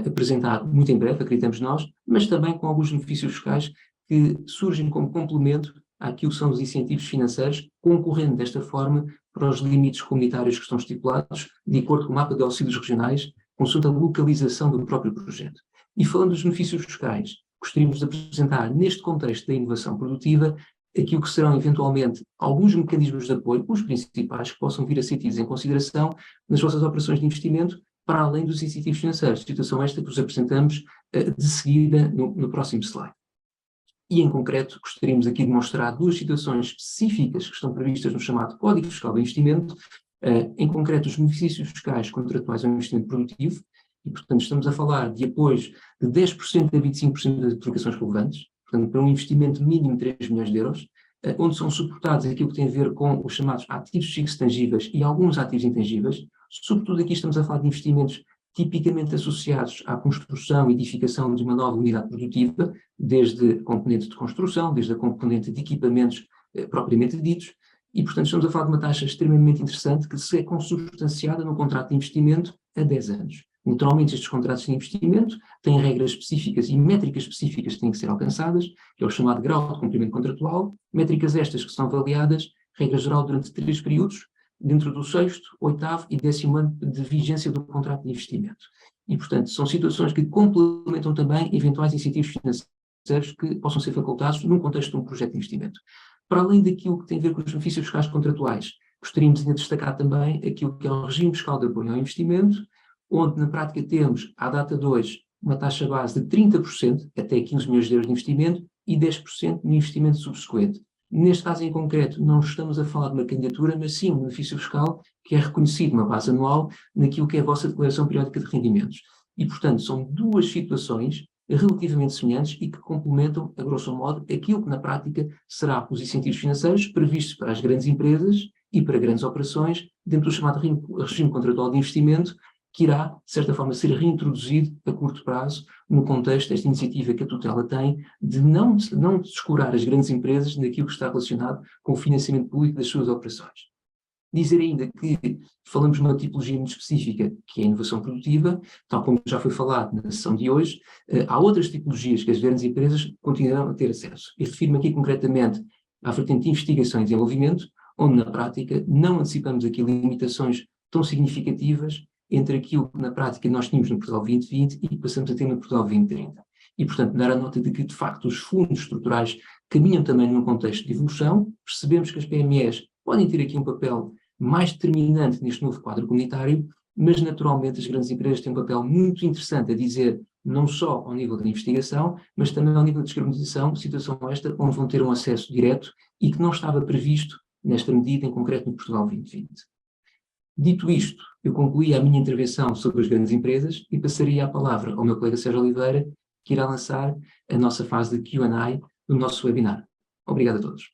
apresentado muito em breve, acreditamos nós, mas também com alguns benefícios fiscais que surgem como complemento àquilo que são os incentivos financeiros, concorrendo desta forma para os limites comunitários que estão estipulados, de acordo com o mapa de auxílios regionais, consoante a localização do próprio projeto. E falando dos benefícios fiscais, gostaríamos de apresentar, neste contexto da inovação produtiva, aquilo que serão eventualmente alguns mecanismos de apoio, os principais, que possam vir a ser tidos em consideração nas vossas operações de investimento, para além dos incentivos financeiros, situação esta que vos apresentamos de seguida no próximo slide. E, em concreto, gostaríamos aqui de mostrar duas situações específicas que estão previstas no chamado Código Fiscal de Investimento, em concreto os benefícios fiscais contratuais ao investimento produtivo, e, portanto, estamos a falar de apoios de 10% a 25% das aplicações relevantes, portanto, para um investimento mínimo de 3 milhões de euros, onde são suportados aquilo que tem a ver com os chamados ativos fixos tangíveis e alguns ativos intangíveis. Sobretudo aqui estamos a falar de investimentos tipicamente associados à construção e edificação de uma nova unidade produtiva, desde a componente de construção, desde a componente de equipamentos propriamente ditos, e, portanto, estamos a falar de uma taxa extremamente interessante que se é consubstanciada num contrato de investimento a 10 anos. Naturalmente, estes contratos de investimento têm regras específicas e métricas específicas que têm que ser alcançadas, que é o chamado grau de cumprimento contratual, métricas estas que são avaliadas, regra geral, durante 3 períodos, dentro do 6º, 8º e 10º ano de vigência do contrato de investimento. E, portanto, são situações que complementam também eventuais incentivos financeiros que possam ser facultados num contexto de um projeto de investimento. Para além daquilo que tem a ver com os benefícios fiscais contratuais, gostaríamos de destacar também aquilo que é o regime fiscal de apoio ao investimento, onde na prática temos, à data de hoje, uma taxa base de 30% até 15 milhões de euros de investimento e 10% no investimento subsequente. Neste caso em concreto, não estamos a falar de uma candidatura, mas sim um benefício fiscal que é reconhecido uma base anual naquilo que é a vossa declaração periódica de rendimentos. E, portanto, são duas situações relativamente semelhantes e que complementam, a grosso modo, aquilo que na prática será os incentivos financeiros previstos para as grandes empresas e para grandes operações dentro do chamado regime contratual de investimento, que irá, de certa forma, ser reintroduzido a curto prazo no contexto desta iniciativa que a tutela tem de não descurar as grandes empresas naquilo que está relacionado com o financiamento público das suas operações. Dizer ainda que falamos de uma tipologia muito específica, que é a inovação produtiva, tal como já foi falado na sessão de hoje, há outras tipologias que as grandes empresas continuarão a ter acesso. E refiro-me aqui concretamente à vertente de investigação e desenvolvimento, onde na prática não antecipamos aqui limitações tão significativas entre aquilo que na prática nós tínhamos no Portugal 2020 e que passamos a ter no Portugal 2030. E, portanto, dar a nota de que, de facto, os fundos estruturais caminham também num contexto de evolução. Percebemos que as PMEs podem ter aqui um papel mais determinante neste novo quadro comunitário, mas, naturalmente, as grandes empresas têm um papel muito interessante a dizer, não só ao nível da investigação, mas também ao nível da descarbonização, situação esta onde vão ter um acesso direto e que não estava previsto nesta medida, em concreto, no Portugal 2020. Dito isto, eu concluí a minha intervenção sobre as grandes empresas e passaria a palavra ao meu colega Sérgio Oliveira, que irá lançar a nossa fase de Q&A no nosso webinar. Obrigado a todos.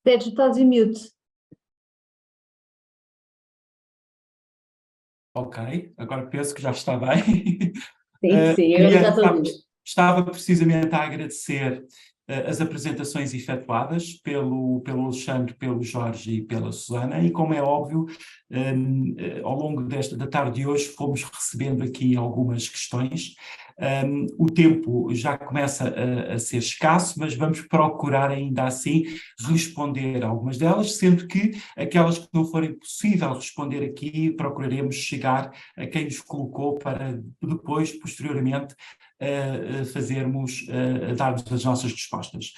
Sérgio, estás em mute. Ok, agora penso que já está bem. Sim, agora já estou a ouvir. Estava precisamente a agradecer as apresentações efetuadas pelo Alexandre, pelo Jorge e pela Susana, e como é óbvio, ao longo da tarde de hoje fomos recebendo aqui algumas questões. O tempo já começa a ser escasso, mas vamos procurar ainda assim responder a algumas delas, sendo que aquelas que não forem possível responder aqui, procuraremos chegar a quem nos colocou para depois, posteriormente, darmos as nossas respostas.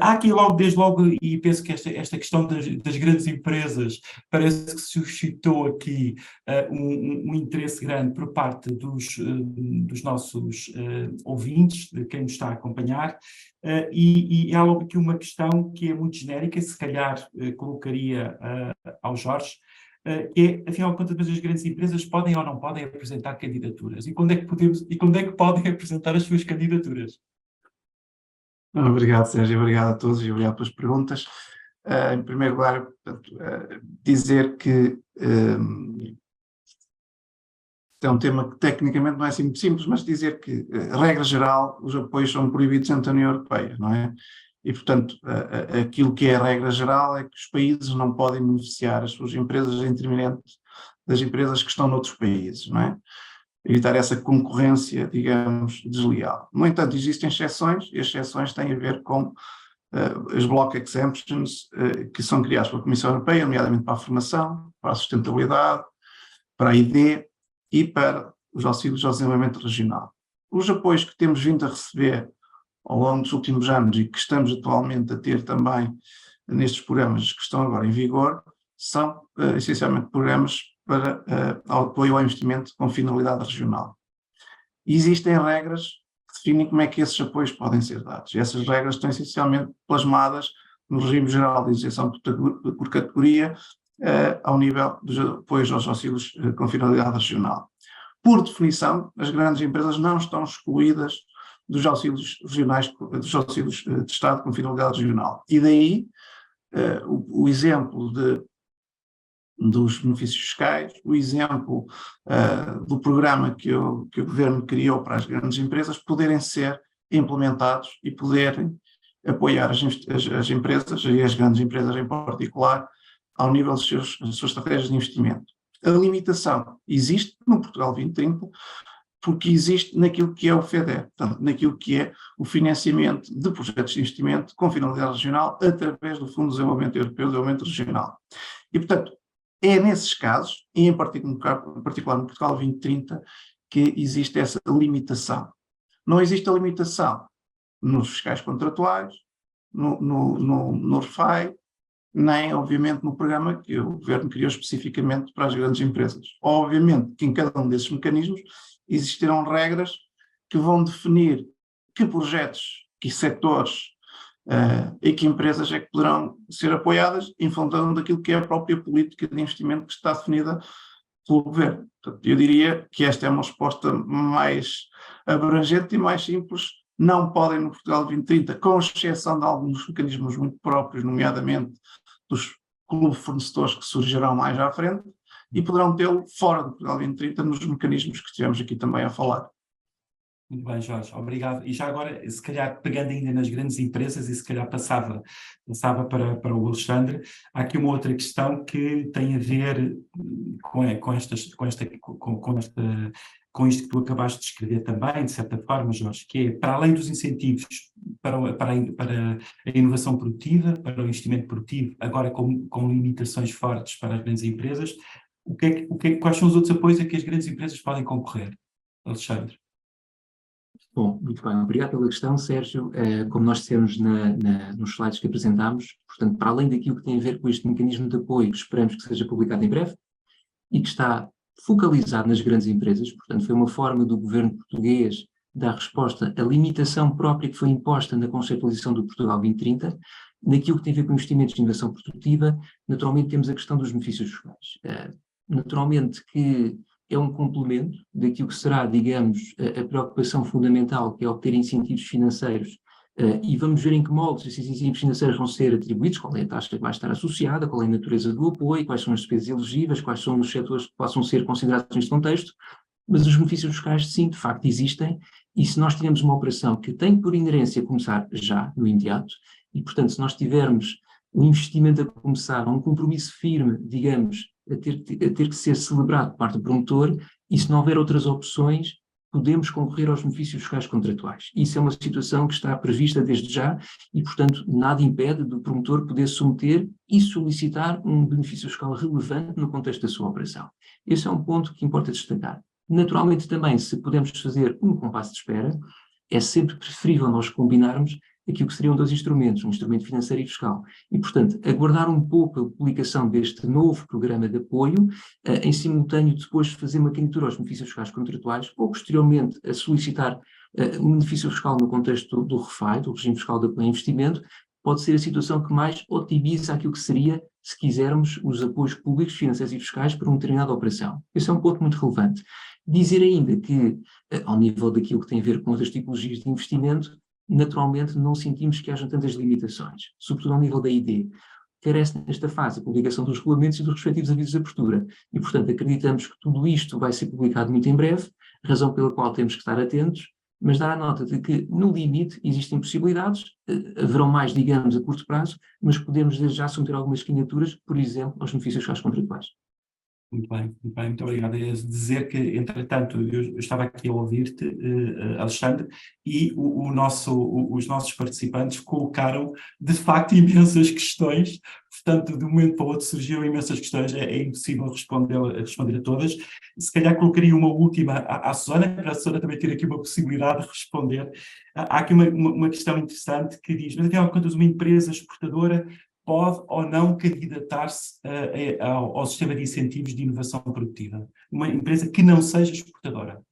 Há aqui desde logo, e penso que esta questão das grandes empresas parece que suscitou aqui um interesse grande por parte dos nossos ouvintes, de quem nos está a acompanhar, e há logo aqui uma questão que é muito genérica, se calhar colocaria ao Jorge, que é, afinal de contas, as grandes empresas podem ou não podem apresentar candidaturas? E quando é que podem apresentar as suas candidaturas? Obrigado, Sérgio, obrigado a todos e obrigado pelas perguntas. Em primeiro lugar, portanto, dizer que é um tema que tecnicamente não é assim muito simples, mas dizer que, regra geral, os apoios são proibidos dentro da União Europeia, não é? E, portanto, aquilo que é a regra geral é que os países não podem beneficiar as suas empresas em detrimento das empresas que estão noutros países, não é? Evitar essa concorrência, digamos, desleal. No entanto, existem exceções, e as exceções têm a ver com as block exemptions que são criadas pela Comissão Europeia, nomeadamente para a formação, para a sustentabilidade, para a ID e para os auxílios ao desenvolvimento regional. Os apoios que temos vindo a receber ao longo dos últimos anos e que estamos atualmente a ter também nestes programas que estão agora em vigor, são essencialmente programas para apoio ao investimento com finalidade regional. E existem regras que definem como é que esses apoios podem ser dados. E essas regras estão essencialmente plasmadas no regime geral de isenção por categoria, ao nível dos apoios aos auxílios com finalidade regional. Por definição, as grandes empresas não estão excluídas dos auxílios regionais, dos auxílios de Estado com finalidade regional. E daí o exemplo dos benefícios fiscais, o exemplo do programa que o Governo criou para as grandes empresas poderem ser implementados e poderem apoiar as empresas, e as grandes empresas em particular, ao nível das suas estratégias de investimento. A limitação existe no Portugal 2030, porque existe naquilo que é o FEDER, portanto, naquilo que é o financiamento de projetos de investimento com finalidade regional através do Fundo de Desenvolvimento Europeu de Desenvolvimento Regional. E, portanto, é nesses casos, e em particular no Portugal 2030, que existe essa limitação. Não existe a limitação nos fiscais contratuais, no RFAI, nem, obviamente, no programa que o Governo criou especificamente para as grandes empresas. Obviamente que em cada um desses mecanismos existirão regras que vão definir que projetos, que setores e que empresas é que poderão ser apoiadas em função daquilo que é a própria política de investimento que está definida pelo Governo. Portanto, eu diria que esta é uma resposta mais abrangente e mais simples. Não podem no Portugal 2030, com exceção de alguns mecanismos muito próprios, nomeadamente dos clubes fornecedores que surgirão mais à frente, e poderão tê-lo fora do Portugal 2030 nos mecanismos que estivemos aqui também a falar. Muito bem, Jorge, obrigado. E já agora, se calhar pegando ainda nas grandes empresas, e se calhar passava para o Alexandre, há aqui uma outra questão que tem a ver com isto que tu acabaste de escrever também, de certa forma, Jorge, que é, para além dos incentivos para a inovação produtiva, para o investimento produtivo, agora com limitações fortes para as grandes empresas, quais são os outros apoios a que as grandes empresas podem concorrer? Alexandre. Bom, muito bem. Obrigado pela questão, Sérgio. Como nós dissemos nos slides que apresentámos, portanto, para além daquilo que tem a ver com este mecanismo de apoio, que esperamos que seja publicado em breve e que está focalizado nas grandes empresas, portanto, foi uma forma do governo português dar resposta à limitação própria que foi imposta na conceptualização do Portugal 2030, naquilo que tem a ver com investimentos de inovação produtiva. Naturalmente temos a questão dos benefícios fiscais. Naturalmente que é um complemento daquilo que será, digamos, a preocupação fundamental, que é obter incentivos financeiros, e vamos ver em que moldes esses incentivos financeiros vão ser atribuídos, qual é a taxa que vai estar associada, qual é a natureza do apoio, quais são as despesas elegíveis, quais são os setores que possam ser considerados neste contexto, mas os benefícios fiscais, sim, de facto existem, E se nós tivermos uma operação que tem por inerência começar já, no imediato, e portanto se nós tivermos o investimento a começar, um compromisso firme, digamos, a ter que ser celebrado por parte do promotor, e se não houver outras opções, podemos concorrer aos benefícios fiscais contratuais. Isso é uma situação que está prevista desde já e, portanto, nada impede do promotor poder submeter e solicitar um benefício fiscal relevante no contexto da sua operação. Esse é um ponto que importa destacar. Naturalmente também, se pudermos fazer um compasso de espera, é sempre preferível nós combinarmos aquilo que seriam dois instrumentos, um instrumento financeiro e fiscal. E, portanto, aguardar um pouco a publicação deste novo programa de apoio, em simultâneo depois fazer uma candidatura aos benefícios fiscais contratuais, ou posteriormente a solicitar um benefício fiscal no contexto do REFAI, do Regime Fiscal de Apoio a Investimento, pode ser a situação que mais otimiza aquilo que seria, se quisermos, os apoios públicos, financeiros e fiscais para uma determinada operação. Esse é um ponto muito relevante. Dizer ainda que, ao nível daquilo que tem a ver com outras tipologias de investimento, naturalmente não sentimos que hajam tantas limitações, sobretudo ao nível da ID. Carece nesta fase a publicação dos regulamentos e dos respectivos avisos de abertura. E, portanto, acreditamos que tudo isto vai ser publicado muito em breve, razão pela qual temos que estar atentos, mas dar a nota de que, no limite, existem possibilidades, haverão mais, digamos, a curto prazo, mas podemos desde já submeter algumas candidaturas, por exemplo, aos benefícios fiscais contratuais. Muito bem, muito obrigado. É dizer que, entretanto, eu estava aqui a ouvir-te, Alexandre, e os nossos participantes colocaram, de facto, imensas questões, portanto, de um momento para o outro surgiram imensas questões, é impossível responder a todas. Se calhar colocaria uma última à Susana, para a Susana também ter aqui uma possibilidade de responder. Há aqui uma questão interessante que diz, mas afinal de contas, uma empresa exportadora pode ou não candidatar-se ao sistema de incentivos de inovação produtiva? Uma empresa que não seja exportadora.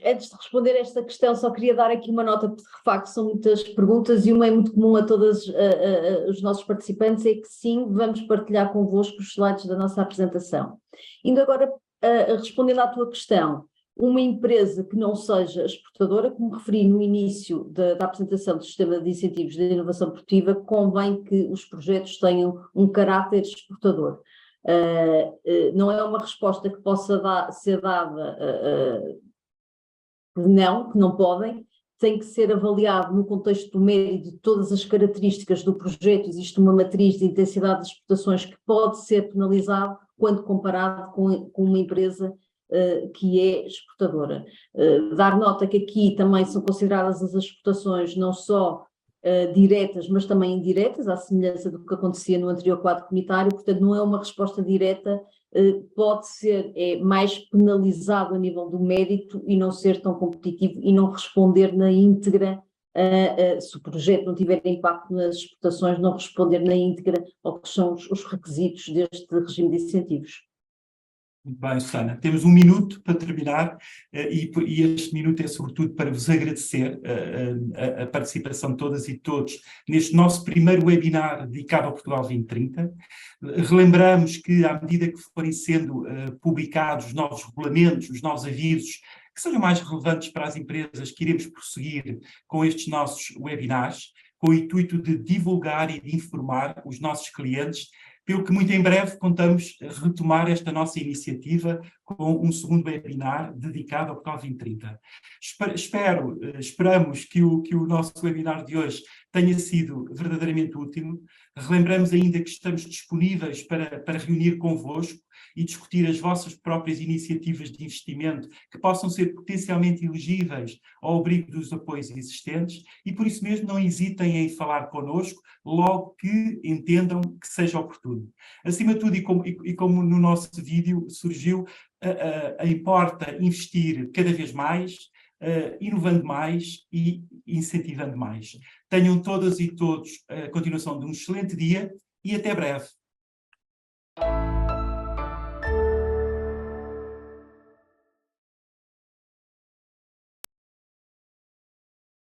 Antes de responder esta questão, só queria dar aqui uma nota, porque de facto são muitas perguntas e uma é muito comum a todos os nossos participantes, é que sim, vamos partilhar convosco os slides da nossa apresentação. Indo agora respondendo à tua questão, uma empresa que não seja exportadora, como referi no início da apresentação do Sistema de Incentivos de Inovação Produtiva, convém que os projetos tenham um caráter exportador. Não é uma resposta que possa ser dada que não podem, tem que ser avaliado no contexto do mérito de todas as características do projeto. Existe uma matriz de intensidade de exportações que pode ser penalizado quando comparado com uma empresa que é exportadora. Dar nota que aqui também são consideradas as exportações não só diretas, mas também indiretas, à semelhança do que acontecia no anterior quadro comunitário, portanto não é uma resposta direta, pode ser mais penalizado a nível do mérito e não ser tão competitivo e não responder na íntegra, se o projeto não tiver impacto nas exportações, não responder na íntegra ao que são os requisitos deste regime de incentivos. Muito bem, Susana. Temos um minuto para terminar e este minuto é sobretudo para vos agradecer a participação de todas e todos neste nosso primeiro webinar dedicado ao Portugal 2030. Relembramos que, à medida que forem sendo publicados os novos regulamentos, os novos avisos, que sejam mais relevantes para as empresas, que iremos prosseguir com estes nossos webinars, com o intuito de divulgar e de informar os nossos clientes, pelo que muito em breve contamos retomar esta nossa iniciativa com um segundo webinar dedicado ao Portugal 2030. Esperamos que o nosso webinar de hoje tenha sido verdadeiramente útil. Relembramos ainda que estamos disponíveis para reunir convosco e discutir as vossas próprias iniciativas de investimento que possam ser potencialmente elegíveis ao abrigo dos apoios existentes e, por isso mesmo, não hesitem em falar connosco logo que entendam que seja oportuno. Acima de tudo, e como no nosso vídeo surgiu, importa investir cada vez mais, inovando mais e incentivando mais. Tenham todas e todos a continuação de um excelente dia e até breve.